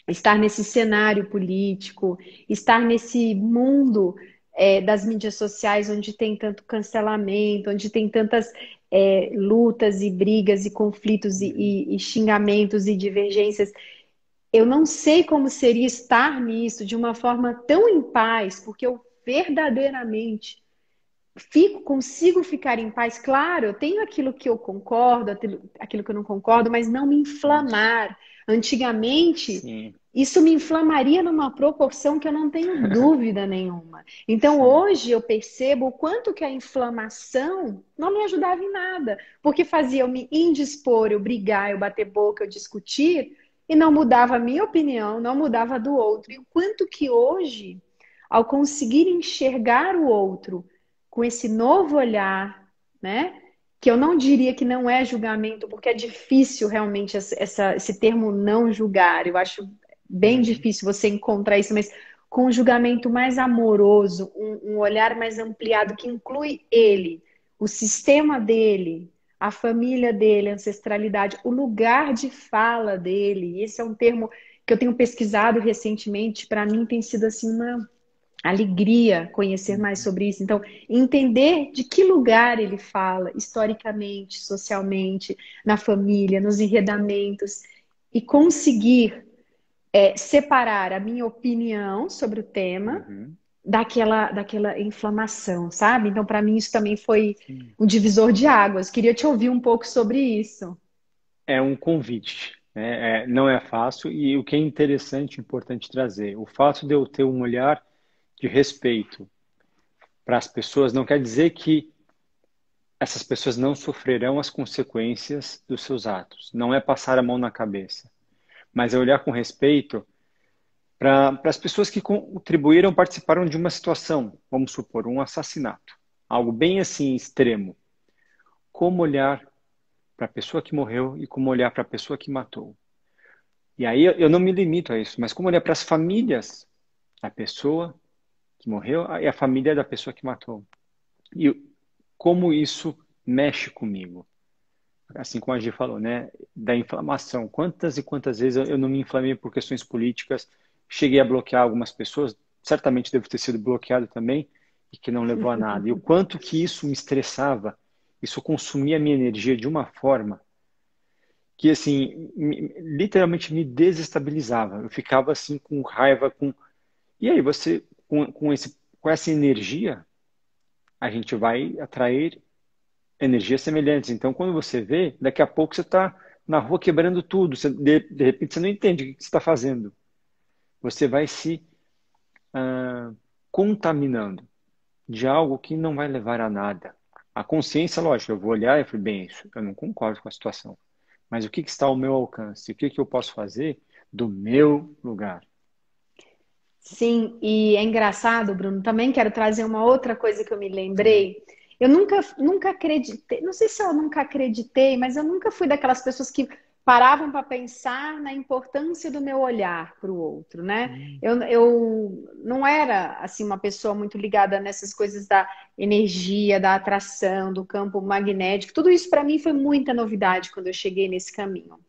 estar nesse cenário político, estar nesse mundo das mídias sociais onde tem tanto cancelamento, onde tem tantas lutas e brigas e conflitos
uhum.
e xingamentos e divergências. Eu não sei como seria estar nisso de uma forma tão em paz, porque eu verdadeiramente consigo ficar em paz. Claro, eu tenho aquilo que eu concordo, aquilo que eu não concordo, mas não me
Isso.
inflamar. Antigamente,
Sim,
isso me inflamaria numa proporção que eu não tenho dúvida nenhuma. Então,
sim.
hoje eu percebo o quanto que a inflamação não me ajudava em nada, porque fazia eu me indispor, eu brigar, eu bater boca, eu discutir, e não mudava a minha opinião, não mudava a do outro. E o quanto que hoje, ao conseguir enxergar o outro, com esse novo olhar, né? Que eu não diria que não é julgamento, porque é difícil realmente esse termo não julgar. Eu acho bem
Uhum.
difícil você encontrar isso, mas com um julgamento mais amoroso, um olhar mais ampliado que inclui ele, o sistema dele, a família dele, a ancestralidade, o lugar de fala dele. Esse é um termo que eu tenho pesquisado recentemente, para mim tem sido assim uma alegria conhecer mais
Uhum.
sobre isso. Então, entender de que lugar ele fala, historicamente, socialmente, na família, nos enredamentos, e conseguir separar a minha opinião sobre o tema
Uhum.
daquela inflamação, sabe? Então, para mim, isso também foi
Sim.
um divisor de águas. Queria te ouvir um pouco sobre isso.
É um convite, né? Não é fácil e o que é interessante, importante trazer, o fato de eu ter um olhar de respeito para as pessoas não quer dizer que essas pessoas não sofrerão as consequências dos seus atos. Não é passar a mão na cabeça, mas é olhar com respeito para as pessoas que contribuíram, participaram de uma situação, vamos supor, um assassinato, algo bem assim extremo. Como olhar para a pessoa que morreu e como olhar para a pessoa que matou? E aí eu não me limito a isso, mas como olhar para as famílias da pessoa que morreu e a família da pessoa que matou. E como isso mexe comigo. Assim como a Gi falou, né? Da inflamação. Quantas e quantas vezes eu não me inflamei por questões políticas, cheguei a bloquear algumas pessoas, certamente devo ter sido bloqueado também, e que não levou a nada. E o quanto que isso me estressava, isso consumia a minha energia de uma forma que, assim, literalmente me desestabilizava. Eu ficava, assim, com raiva, com... E aí, você, com essa energia, a gente vai atrair energias semelhantes. Então, quando você vê, daqui a pouco você está na rua quebrando tudo. De repente, você não entende o que você está fazendo. você vai se contaminando de algo que não vai levar a nada. A consciência, lógico, eu vou olhar e falar, bem, isso, eu não concordo com a situação. Mas o que está ao meu alcance? O que eu posso fazer do meu lugar?
Sim, e é engraçado, Bruno, também quero trazer uma outra coisa que eu me lembrei. Eu nunca acreditei, não sei se eu nunca acreditei, mas eu nunca fui daquelas pessoas que paravam para pensar na importância do meu olhar para o outro, né?
Hum,
Eu não era, assim, uma pessoa muito ligada nessas coisas da energia, da atração, do campo magnético. Tudo isso para mim foi muita novidade quando eu cheguei nesse caminho.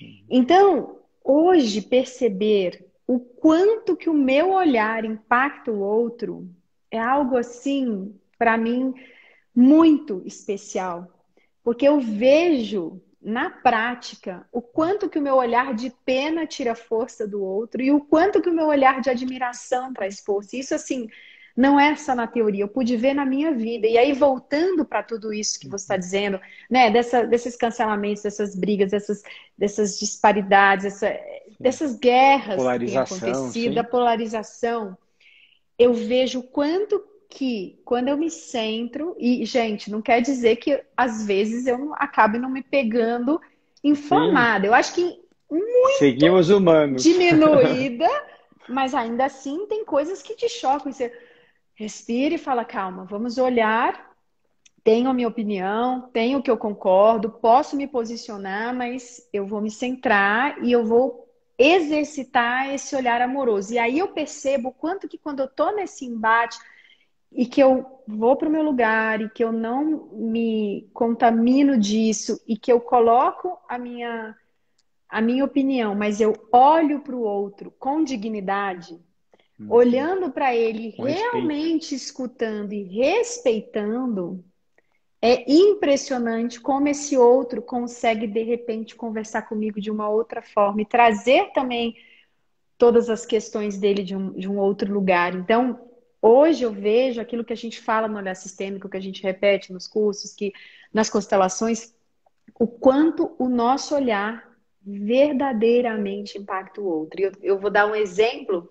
hum,
Então, hoje, perceber o quanto que o meu olhar impacta o outro é algo assim, para mim, muito especial. Porque eu vejo na prática o quanto que o meu olhar de pena tira força do outro e o quanto que o meu olhar de admiração traz força. Isso, assim, não é só na teoria, eu pude ver na minha vida. E aí, voltando para tudo isso que você está
uhum.
dizendo, né, desses cancelamentos, dessas brigas, dessas disparidades,
Sim.
dessas guerras que têm
Polarização,
acontecido, da
sim.
polarização, eu vejo o quanto que, quando eu me centro, e, gente, não quer dizer que às vezes eu acabe não me pegando
Sim,
inflamada. Eu acho que
seguimos humanos.
diminuída, mas ainda assim tem coisas que te chocam. Você respira e fala, calma, vamos olhar. Tenho a minha opinião, tenho o que eu concordo, posso me posicionar, mas eu vou me centrar e eu vou exercitar esse olhar amoroso. E aí eu percebo o quanto que quando eu tô nesse embate e que eu vou para o meu lugar e que eu não me contamino disso e que eu coloco a minha opinião, mas eu olho para o outro com dignidade,
Uhum.
olhando para ele,
Com respeito.
realmente escutando e respeitando, é impressionante como esse outro consegue, de repente, conversar comigo de uma outra forma e trazer também todas as questões dele de um outro lugar. Então, hoje eu vejo aquilo que a gente fala no olhar sistêmico, que a gente repete nos cursos, que nas constelações, o quanto o nosso olhar verdadeiramente impacta o outro. E eu vou dar um exemplo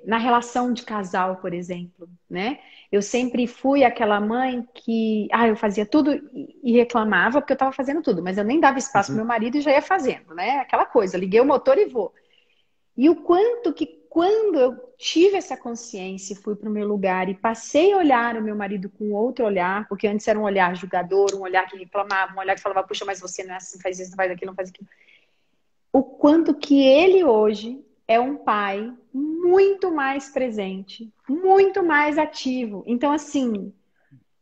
na relação de casal, por exemplo, né? Eu sempre fui aquela mãe que, eu fazia tudo e reclamava porque eu estava fazendo tudo, mas eu nem dava espaço para
Uhum.
meu marido e já ia fazendo, né? Aquela coisa, liguei o motor e vou. E o quanto que quando eu tive essa consciência e fui para o meu lugar e passei a olhar o meu marido com outro olhar, porque antes era um olhar julgador, um olhar que reclamava, um olhar que falava, puxa, mas você não é assim, faz isso, não faz aquilo, não faz aquilo. O quanto que ele hoje é um pai muito mais presente, muito mais ativo. Então, assim,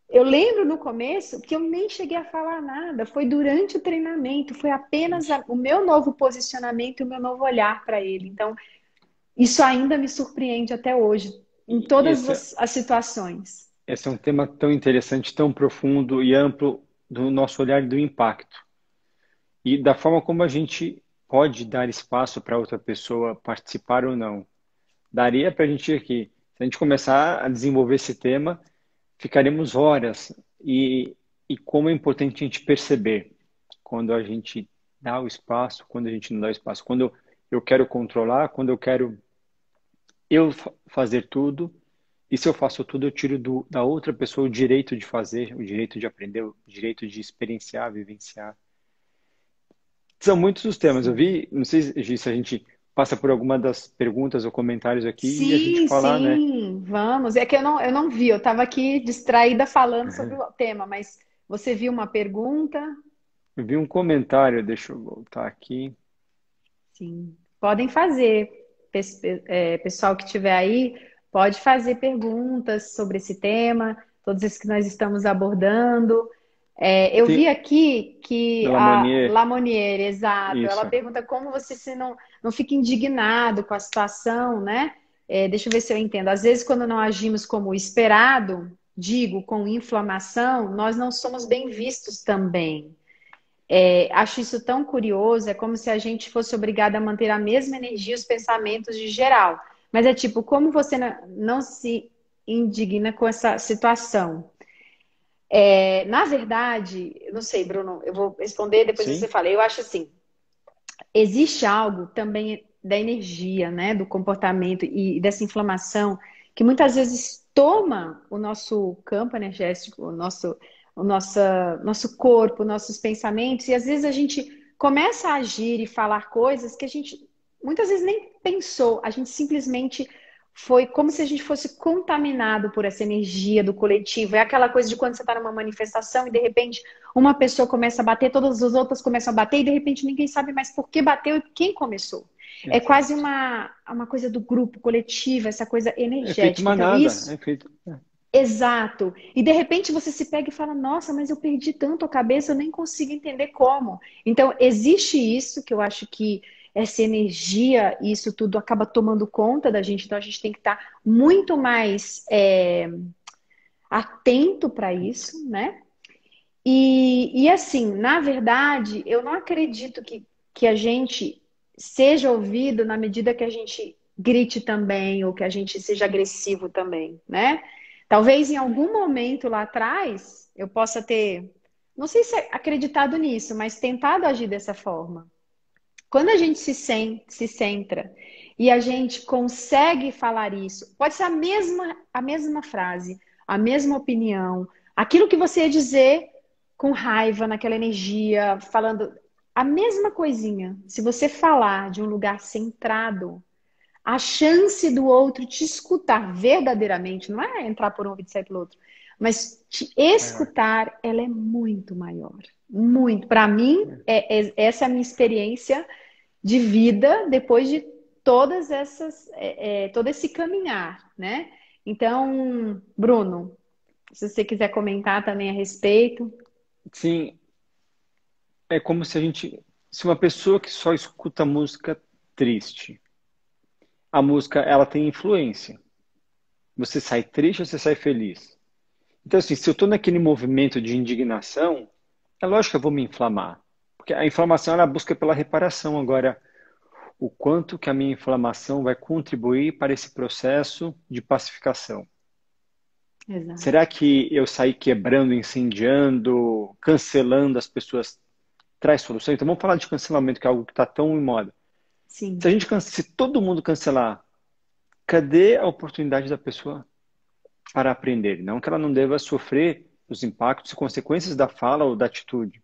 eu lembro no começo que eu nem cheguei a falar nada, foi durante o treinamento, foi apenas
Isso.
o meu novo posicionamento e o meu novo olhar para ele. Então, isso ainda me surpreende até hoje, em
E
todas as situações.
esse é um tema tão interessante, tão profundo e amplo do nosso olhar do impacto. E da forma como a gente pode dar espaço para outra pessoa participar ou não. Daria para a gente aqui, se a gente começar a desenvolver esse tema, ficaremos horas. E como é importante a gente perceber quando a gente dá o espaço, quando a gente não dá o espaço. Quando eu quero controlar, quando eu quero fazer tudo. E se eu faço tudo, eu tiro da outra pessoa o direito de fazer, o direito de aprender, o direito de experienciar, vivenciar. São muitos os temas. Eu
Sim.
vi, não sei se a gente passa por alguma das perguntas ou comentários aqui e a gente
Sim,
falar, né?
sim, vamos. É que eu não vi, eu estava aqui distraída falando sobre o tema, mas você viu uma pergunta?
Eu vi um comentário, deixa eu voltar aqui.
Sim. Podem fazer. Pessoal que estiver aí, pode fazer perguntas sobre esse tema, todos esses que nós estamos abordando. Eu vi
Tem,
aqui que a
Lamonier,
Lamoniere, exato, ela
isso.
pergunta como você se não fica indignado com a situação, né? Deixa eu ver se eu entendo. Às vezes, quando não agimos como esperado, digo, com inflamação, nós não somos bem vistos também. Acho isso tão curioso, é como se a gente fosse obrigada a manter a mesma energia e os pensamentos de geral. Mas é tipo, como você não se indigna com essa situação? Na verdade, eu não sei, Bruno, eu vou responder, depois você
Sim?
fala. Eu acho assim, existe algo também. da energia, né? Do comportamento e dessa inflamação que muitas vezes toma o nosso campo energético, nosso corpo, nossos pensamentos, e às vezes a gente começa a agir e falar coisas que a gente muitas vezes nem pensou, a gente simplesmente foi como se a gente fosse contaminado por essa energia do coletivo. É aquela coisa de quando você está numa manifestação e de repente uma pessoa começa a bater, todas as outras começam a bater e de repente ninguém sabe mais por que bateu e quem começou. É quase
Exato.
uma coisa do grupo coletivo, essa coisa
Efeito
energética. Então,
manada,
isso,
efeito.
exato. E de repente você se pega e fala: Nossa, mas eu perdi tanto a cabeça, eu nem consigo entender como. Então, existe isso que eu acho que essa energia e isso tudo acaba tomando conta da gente. Então, a gente tem que estar muito mais atento para isso, né? E assim, na verdade, eu não acredito que a gente seja ouvido na medida que a gente grite também, ou que a gente seja agressivo também, né? Talvez em algum momento lá atrás eu possa ter, não sei se acreditado nisso, mas tentado agir dessa forma. Quando a gente se centra e a gente consegue falar isso, pode ser a mesma frase, a mesma opinião, aquilo que você ia dizer com raiva, naquela energia, falando a mesma coisinha. Se você falar de um lugar centrado, a chance do outro te escutar verdadeiramente, não é entrar por um ouvido e sair pelo outro, mas te
Maior.
escutar, ela é muito maior. Muito. Para mim, essa é a minha experiência de vida depois de todas essas, todo esse caminhar, né? Então, Bruno, se você quiser comentar também a respeito.
Sim, é como se a gente. Se uma pessoa que só escuta música triste, a música ela tem influência. Você sai triste ou você sai feliz? Então, assim, se eu estou naquele movimento de indignação, é lógico que eu vou me inflamar. Porque a inflamação ela busca pela reparação. Agora, o quanto que a minha inflamação vai contribuir para esse processo de pacificação? Será
Exato.
que eu sair quebrando, incendiando, cancelando as pessoas traz solução? Então vamos falar de cancelamento, que é algo que está tão em moda. Se a
Sim.
gente, se todo mundo cancelar, cadê a oportunidade da pessoa para aprender? Não que ela não deva sofrer os impactos e consequências da fala ou da atitude.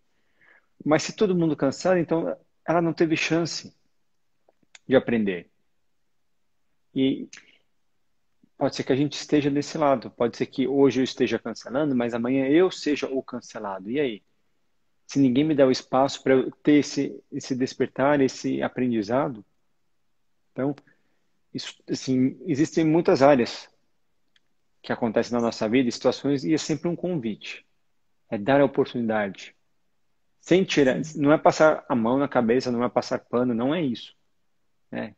Mas se todo mundo cansar, então ela não teve chance de aprender. E pode ser que a gente esteja desse lado. Pode ser que hoje eu esteja cancelando, mas amanhã eu seja o cancelado. E aí? Se ninguém me der o espaço para eu ter esse despertar, esse aprendizado, então, isso, assim, existem muitas áreas que acontecem na nossa vida, situações, e é sempre um convite. É dar a oportunidade. Sem tirar,
Sim.
não é passar a mão na cabeça, não é passar pano, não é isso. Né?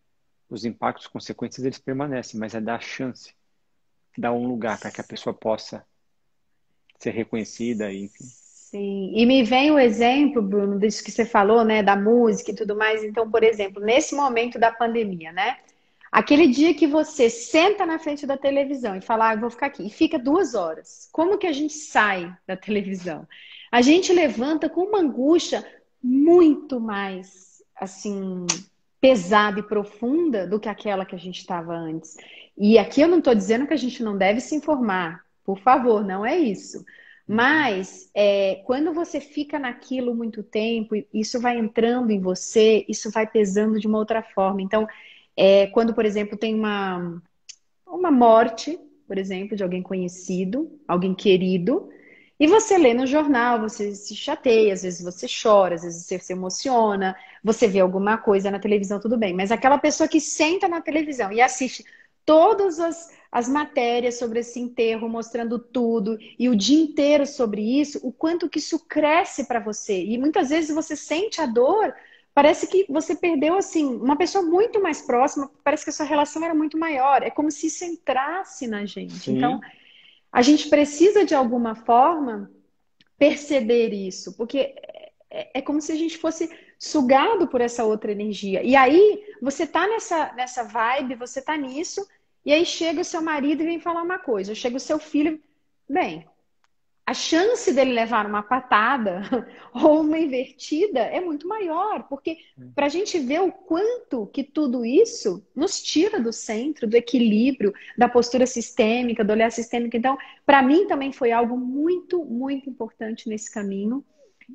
Os impactos, consequências, eles permanecem, mas é dar chance, dar um lugar para que a pessoa possa ser reconhecida, e, enfim.
Sim, e me vem o exemplo, Bruno, disso que você falou, né, da música e tudo mais. Então, por exemplo, nesse momento da pandemia, né, aquele dia que você senta na frente da televisão e fala, eu vou ficar aqui, e fica 2 horas. Como que a gente sai da televisão? A gente levanta com uma angústia muito mais, assim, pesada e profunda do que aquela que a gente estava antes. E aqui eu não estou dizendo que a gente não deve se informar, por favor, não é isso.
Uhum.
Mas quando você fica naquilo muito tempo, isso vai entrando em você, isso vai pesando de uma outra forma. Então, quando, por exemplo, tem uma morte, por exemplo, de alguém conhecido, alguém querido, e você lê no jornal, você se chateia, às vezes você chora, às vezes você se emociona, você vê alguma coisa na televisão, tudo bem, mas aquela pessoa que senta na televisão e assiste todas as matérias sobre esse enterro, mostrando tudo, e o dia inteiro sobre isso, o quanto que isso cresce para você. E muitas vezes você sente a dor. Parece que você perdeu, assim, uma pessoa muito mais próxima, parece que a sua relação era muito maior. É como se isso entrasse na gente. Então,
Sim,
a gente precisa, de alguma forma, perceber isso, porque é como se a gente fosse sugado por essa outra energia. E aí, você tá nessa vibe, você tá nisso, e aí chega o seu marido e vem falar uma coisa, chega o seu filho, bem. a chance dele levar uma patada ou uma invertida é muito maior, porque para a gente ver o quanto que tudo isso nos tira do centro, do equilíbrio, da postura sistêmica, do olhar sistêmico. Então, para mim também foi algo muito, muito importante nesse caminho,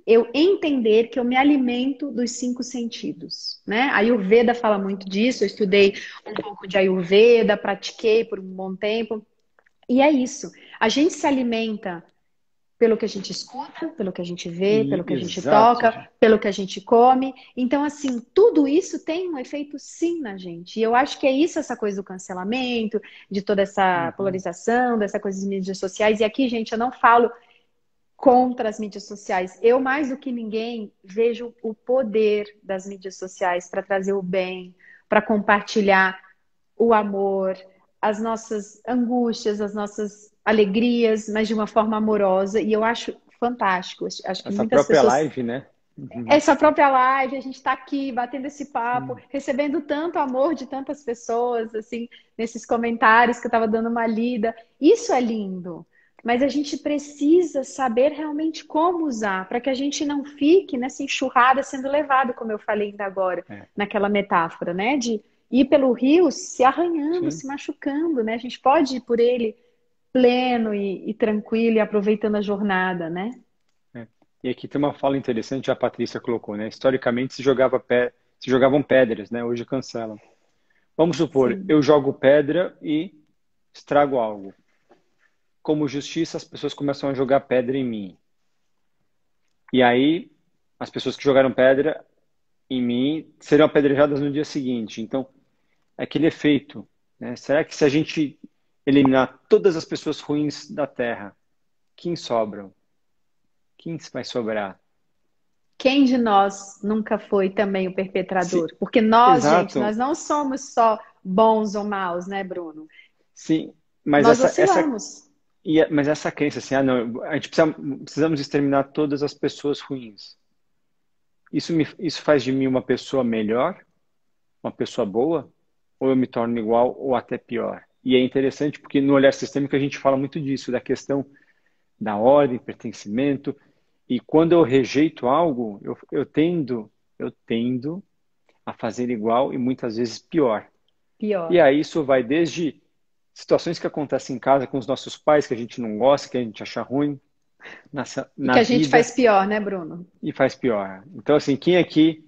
eu entender que eu me alimento dos cinco sentidos, né? A Ayurveda fala muito disso, eu estudei um pouco de Ayurveda, pratiquei por um bom tempo, e é isso. A gente se alimenta pelo que a gente escuta, pelo que a gente vê, pelo que a gente
Exato,
toca,
gente.
pelo que a gente come. Então, assim, tudo isso tem um efeito sim na gente. E eu acho que é isso, essa coisa do cancelamento, de toda essa
Uhum.
polarização, dessa coisa das mídias sociais. E aqui, gente, eu não falo contra as mídias sociais. Eu, mais do que ninguém, vejo o poder das mídias sociais para trazer o bem, para compartilhar o amor, as nossas angústias, as nossas alegrias, mas de uma forma amorosa. E eu acho fantástico. Acho que
Essa
muitas
própria
pessoas.
live, né? Uhum.
Essa própria live, a gente está aqui batendo esse papo,
Sim.
recebendo tanto amor de tantas pessoas, assim, nesses comentários que eu estava dando uma lida. Isso é lindo. Mas a gente precisa saber realmente como usar, para que a gente não fique nessa enxurrada sendo levado, como eu falei ainda agora,
É,
naquela metáfora, né? De ir pelo rio se arranhando,
sim.
se machucando, né? A gente pode ir por ele pleno e tranquilo e aproveitando a jornada, né?
É. E aqui tem uma fala interessante, a Patrícia colocou, né? Historicamente se jogavam pedras, né? Hoje cancelam. Vamos supor,
Sim.
eu jogo pedra e estrago algo. Como justiça, as pessoas começam a jogar pedra em mim. E aí, as pessoas que jogaram pedra em mim serão apedrejadas no dia seguinte. Então, é aquele efeito, né? Será que se a gente eliminar todas as pessoas ruins da Terra, quem sobram? Quem vai sobrar?
Quem de nós nunca foi também o
Se,
perpetrador? Porque nós, gente,
exato,
nós não somos só bons ou maus, né, Bruno?
sim. Mas
Nós
essa
oscilamos.
mas essa crença assim, ah, não, a gente precisamos exterminar todas as pessoas ruins. Isso faz de mim uma pessoa melhor, uma pessoa boa, ou eu me torno igual ou até pior? E é interessante porque no olhar sistêmico a gente fala muito disso, da questão da ordem, pertencimento, e quando eu rejeito algo, eu tendo a fazer igual e muitas vezes pior. E
Pior.
aí isso vai desde situações que acontecem em casa com os nossos pais que a gente não gosta, que a gente acha ruim
E
na
que a gente
vida
faz pior, né, Bruno?
e faz pior. Então, assim, quem aqui,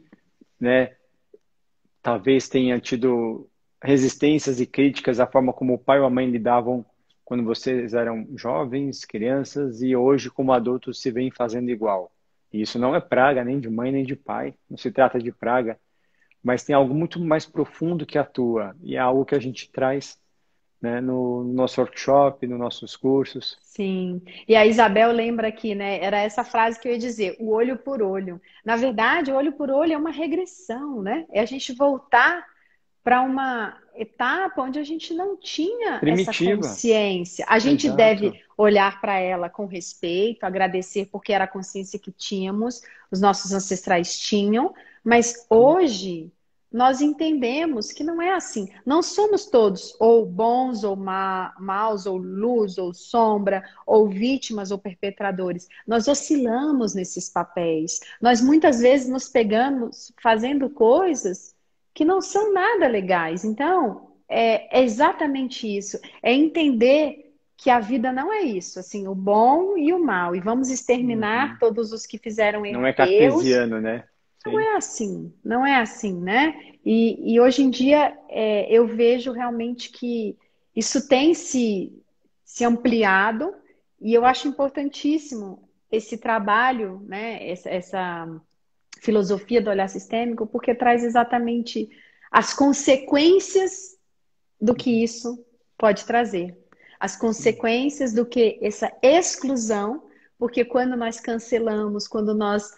né, talvez tenha tido resistências e críticas à forma como o pai ou a mãe lidavam quando vocês eram jovens, crianças, e hoje, como adultos, se vêm fazendo igual. E isso não é praga nem de mãe nem de pai, não se trata de praga, mas tem algo muito mais profundo que atua, e é algo que a gente traz, né, no nosso workshop, nos nossos cursos.
Sim. E a Isabel lembra aqui, né? Era essa frase que eu ia dizer, o olho por olho. Na verdade, o olho por olho é uma regressão, né? É a gente voltar para uma etapa onde a gente não tinha essa
Primitiva,
consciência. A gente deve
exato.
olhar para ela com respeito, agradecer porque era a consciência que tínhamos, os nossos ancestrais tinham, mas hoje nós entendemos que não é assim. Não somos todos ou bons ou maus, ou luz ou sombra, ou vítimas ou perpetradores. Nós oscilamos nesses papéis. Nós muitas vezes nos pegamos fazendo coisas que não são nada legais. Então, é exatamente isso. É entender que a vida não é isso, assim, o bom e o mal. E vamos exterminar
Uhum.
todos os que fizeram
Não é
erros.
cartesiano, né?
Não
Sim.
é assim, não é assim, né? E hoje em dia eu vejo realmente que isso tem se ampliado e eu acho importantíssimo esse trabalho, né? Essa filosofia do olhar sistêmico, porque traz exatamente as consequências do que isso pode trazer. As
Sim.
consequências do que essa exclusão, porque quando nós cancelamos, quando nós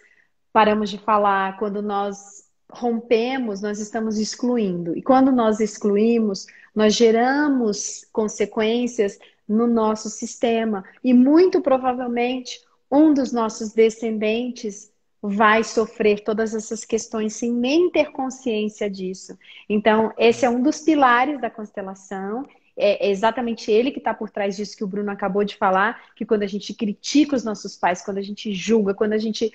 paramos de falar, quando nós rompemos, nós estamos excluindo. E quando nós excluímos, nós geramos consequências no nosso sistema. E muito provavelmente um dos nossos descendentes vai sofrer todas essas questões sem nem ter consciência disso. Então, esse é um dos pilares da constelação. é exatamente ele que está por trás disso que o Bruno acabou de falar, que quando a gente critica os nossos pais, quando a gente julga, quando a gente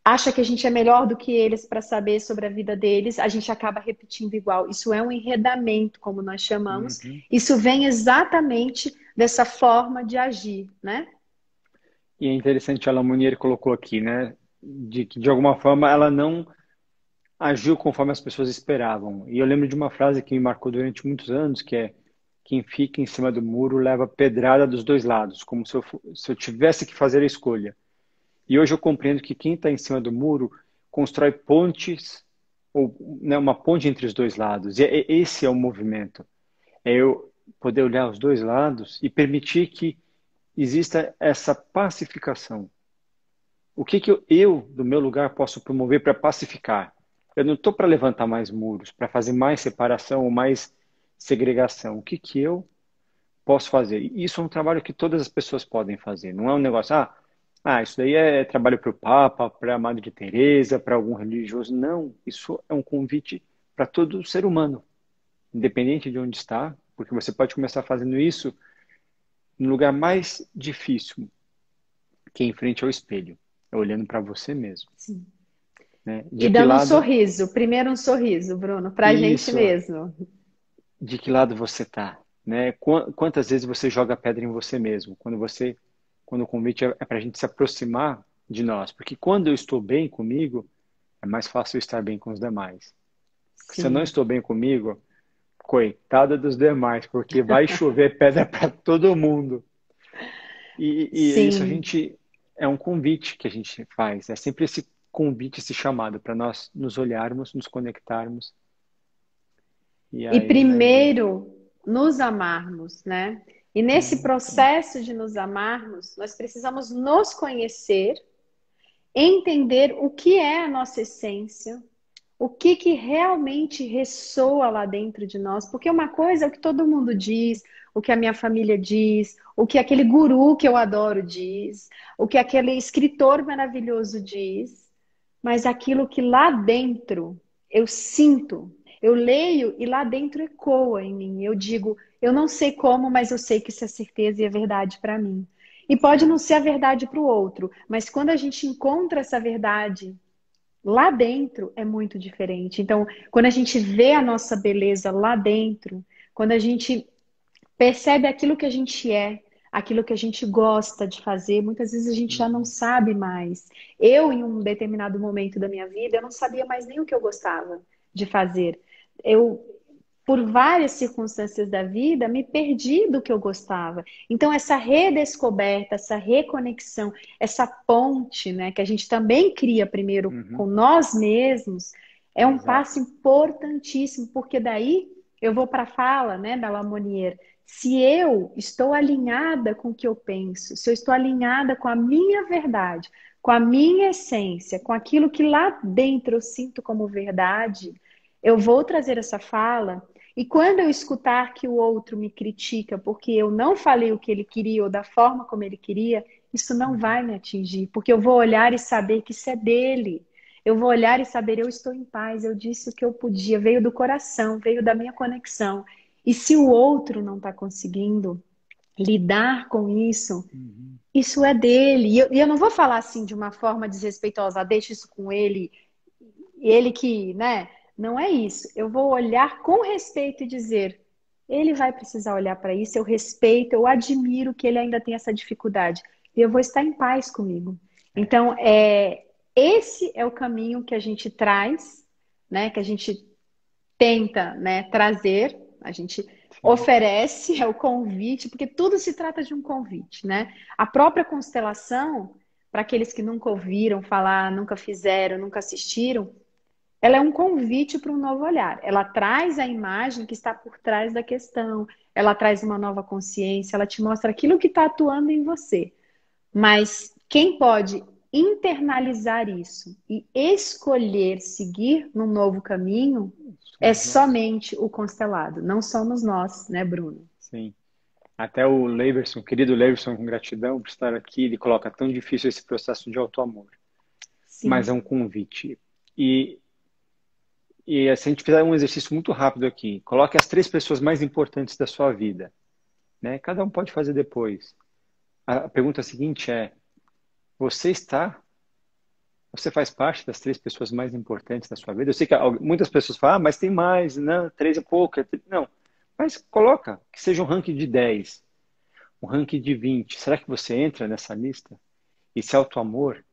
acha que a gente é melhor do que eles para saber sobre a vida deles, a gente acaba repetindo igual. Isso é um enredamento, como nós chamamos.
Uhum.
Isso vem exatamente dessa forma de agir, né?
E é interessante, a Lamonier colocou aqui, né? De que, de alguma forma, ela não agiu conforme as pessoas esperavam. E eu lembro de uma frase que me marcou durante muitos anos, que é: quem fica em cima do muro leva pedrada dos dois lados, como se eu tivesse que fazer a escolha. E hoje eu compreendo que quem está em cima do muro constrói pontes, ou né, uma ponte entre os dois lados. E esse é o movimento. É eu poder olhar os dois lados e permitir que exista essa pacificação. O que que eu, do meu lugar, posso promover para pacificar? Eu não estou para levantar mais muros, para fazer mais separação ou mais segregação. O que que eu posso fazer? E isso é um trabalho que todas as pessoas podem fazer. Não é um negócio, isso daí é trabalho para o Papa, para a Madre Teresa, para algum religioso. Não, isso é um convite para todo ser humano, independente de onde está, porque você pode começar fazendo isso no lugar mais difícil, que é em frente ao espelho, é olhando para você mesmo,
Sim.
né?
E
De que
dando um
lado
sorriso, primeiro um sorriso, Bruno, pra gente
isso,
mesmo.
de que lado você tá, né? Quantas vezes você joga pedra em você mesmo? Quando o convite é para a gente se aproximar de nós, porque quando eu estou bem comigo, é mais fácil eu estar bem com os demais. Se eu não
Sim.
estou bem comigo, coitada dos demais, porque vai chover pedra para todo mundo. E isso a
Sim.
gente é um convite que a gente faz, é sempre esse convite, esse chamado para nós nos olharmos, nos conectarmos e
E
aí vai vir.
primeiro nos amarmos, né? E nesse
Sim.
processo de nos amarmos, nós precisamos nos conhecer, entender o que é a nossa essência, o que que realmente ressoa lá dentro de nós, porque uma coisa é o que todo mundo diz, o que a minha família diz, o que aquele guru que eu adoro diz, o que aquele escritor maravilhoso diz, mas aquilo que lá dentro eu sinto, eu leio e lá dentro ecoa em mim. Eu digo, eu não sei como, mas eu sei que isso é certeza e é verdade para mim. E pode não
Sim.
ser a verdade para o outro, mas quando a gente encontra essa verdade lá dentro é muito diferente. Então, quando a gente vê a nossa beleza lá dentro, quando a gente percebe aquilo que a gente é, aquilo que a gente gosta de fazer, muitas vezes a gente já não
Uhum.
sabe mais. Eu, em um determinado momento da minha vida, eu não sabia mais nem o que eu gostava de fazer. Eu, por várias circunstâncias da vida, me perdi do que eu gostava. Então, essa redescoberta, essa reconexão, essa ponte, né, que a gente também cria primeiro com
Uhum.
nós mesmos, é um passo
Exato.
importantíssimo, porque daí eu vou para a fala, né, da Lamonier. Se eu estou alinhada com o que eu penso, se eu estou alinhada com a minha verdade, com a minha essência, com aquilo que lá dentro eu sinto como verdade, eu vou trazer essa fala e quando eu escutar que o outro me critica porque eu não falei o que ele queria ou da forma como ele queria, isso não
Uhum.
vai me atingir, porque eu vou olhar e saber que isso é dele. Eu vou olhar e saber, eu estou em paz, eu disse o que eu podia, veio do coração, veio da minha conexão. E se o outro não está conseguindo lidar com isso,
Uhum.
isso é dele. E eu não vou falar assim de uma forma desrespeitosa, deixa isso com ele, ele que, né? Não é isso. Eu vou olhar com respeito e dizer: ele vai precisar olhar para isso, eu respeito, eu admiro que ele ainda tem essa dificuldade. E eu vou estar em paz comigo.
É.
Então, esse é o caminho que a gente traz, né? Que a gente tenta, né, trazer, a gente
Sim.
oferece, é o convite, porque tudo se trata de um convite, né? A própria constelação, para aqueles que nunca ouviram falar, nunca fizeram, nunca assistiram, ela é um convite para um novo olhar. Ela traz a imagem que está por trás da questão, ela traz uma nova consciência, ela te mostra aquilo que está atuando em você. Mas quem pode internalizar isso e escolher seguir num novo caminho é
Somos nós.
somente o constelado, não somos nós, né, Bruno?
Sim. Até o Leverson, querido Leverson, com gratidão por estar aqui, ele coloca tão difícil esse processo de auto-amor, mas é
Sim,
um convite. E E se a gente fizer um exercício muito rápido aqui, coloque as 3 pessoas mais importantes da sua vida, né? Cada um pode fazer depois. A pergunta seguinte é: você está, você faz parte das 3 pessoas mais importantes da sua vida? Eu sei que muitas pessoas falam, mas tem mais, não, 3 é pouco. Não, mas coloca que seja um ranking de 10, um ranking de 20. Será que você entra nessa lista? Esse auto-amor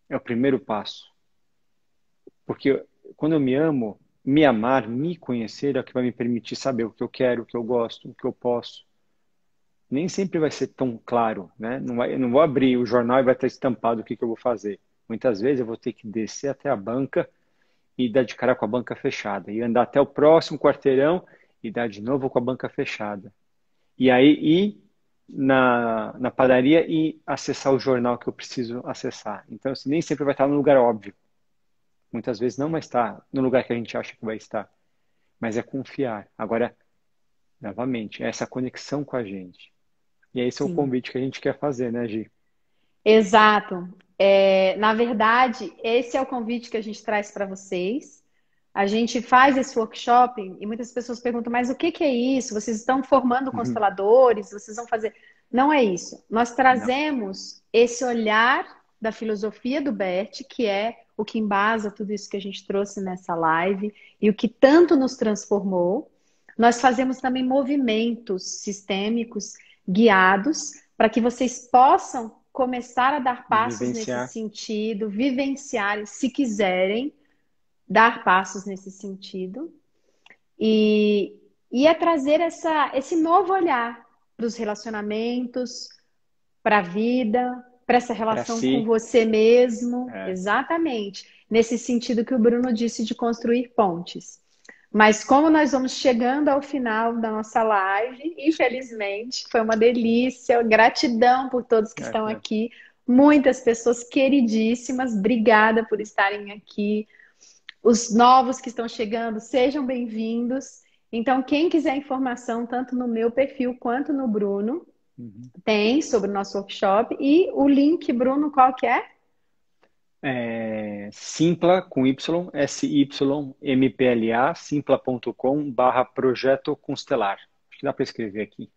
é o primeiro passo. Porque quando eu me amo, me amar, me conhecer é o que vai me permitir saber o que eu quero, o que eu gosto, o que eu posso. Nem sempre vai ser tão claro, né? Eu não vou abrir o jornal e vai estar estampado o que eu vou fazer. Muitas vezes eu vou ter que descer até a banca e dar de cara com a banca fechada. E andar até o próximo quarteirão e dar de novo com a banca fechada. E aí ir na padaria e acessar o jornal que eu preciso acessar. Então, assim, nem sempre vai estar no lugar óbvio. Muitas vezes não vai estar no lugar que a gente acha que vai estar. Mas é confiar. Agora, novamente, é essa conexão com a gente. E esse é o
Sim.
convite que a gente quer fazer, né, Gi?
Exato. Na verdade, esse é o convite que a gente traz para vocês. A gente faz esse workshop e muitas pessoas perguntam, mas o que que é isso? Vocês estão formando
Uhum.
consteladores? Vocês vão fazer. Não é isso. Nós
Não.
trazemos esse olhar da filosofia do Bert, que é o que embasa tudo isso que a gente trouxe nessa live e o que tanto nos transformou. Nós fazemos também movimentos sistêmicos guiados para que vocês possam começar a dar passos nesse
Vivenciar.
sentido, vivenciar, se quiserem, dar passos nesse sentido. E é trazer esse novo olhar para os relacionamentos, para a vida, para essa
Para
relação com
si.
você mesmo.
É,
Exatamente. Nesse sentido que o Bruno disse de construir pontes. Mas como nós vamos chegando ao final da nossa live, infelizmente, foi uma delícia. Gratidão por todos que estão
gratidão.
aqui. Muitas pessoas queridíssimas. Obrigada por estarem aqui. Os novos que estão chegando, sejam bem-vindos. Então, quem quiser informação, tanto no meu perfil quanto no Bruno,
Uhum.
tem sobre o nosso workshop. E o link, Bruno, qual que é?
Simpla com Y, SYMPLA, simpla.com/projeto constelar. Acho que dá para escrever aqui. Vou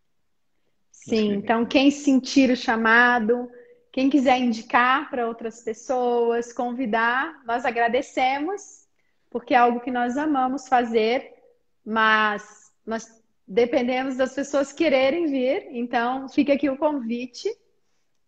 Sim,
escrever
então
aqui.
quem sentir o chamado, quem quiser indicar para outras pessoas, convidar, nós agradecemos, porque é algo que nós amamos fazer, mas nós dependemos das pessoas quererem vir, então fica aqui o convite.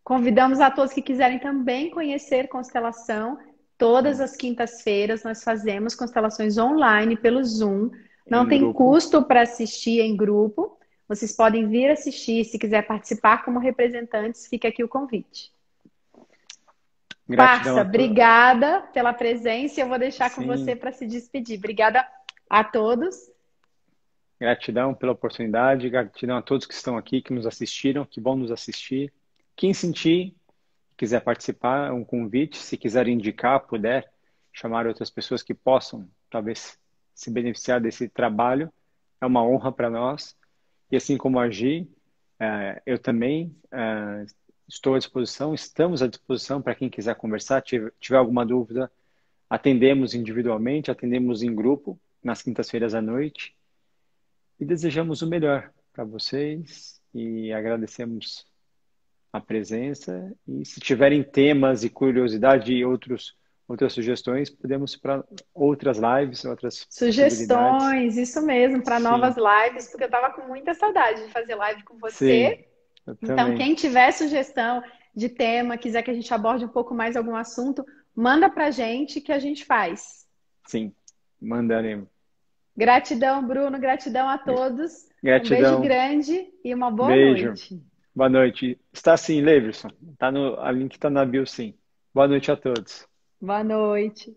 Convidamos a todos que quiserem também conhecer constelação. Todas
Sim.
as quintas-feiras nós fazemos constelações online pelo Zoom. Não
Em
tem
grupo.
custo para assistir em grupo. Vocês podem vir assistir. Se quiser participar como representantes, fica aqui o convite.
Gratidão
Parça,
a
obrigada pela presença. Eu vou deixar com você
Sim,
para se despedir. Obrigada a todos.
gratidão pela oportunidade, gratidão a todos que estão aqui, que nos assistiram, que vão nos assistir. Quem sentir, quiser participar, é um convite. Se quiser indicar, puder chamar outras pessoas que possam, talvez, se beneficiar desse trabalho, é uma honra para nós. E assim como a Gi, eu também estou à disposição, estamos à disposição para quem quiser conversar, tiver alguma dúvida, atendemos individualmente, atendemos em grupo, nas quintas-feiras à noite, e desejamos o melhor para vocês e agradecemos a presença. E se tiverem temas e curiosidade e outras sugestões, podemos para outras lives, outras possibilidades.
Sugestões, isso mesmo, para novas
Sim,
lives, porque eu estava com muita saudade de fazer live com
sim,
você.
eu
Então,
também.
quem tiver sugestão de tema, quiser que a gente aborde um pouco mais algum assunto, manda pra gente que a gente faz.
Sim, mandaremos.
Gratidão, Bruno, gratidão a todos. Um beijo
Gratidão,
grande e uma boa
beijo,
noite.
boa noite. Está sim, Leverson. A link está na bio, sim. Boa noite a todos.
Boa noite.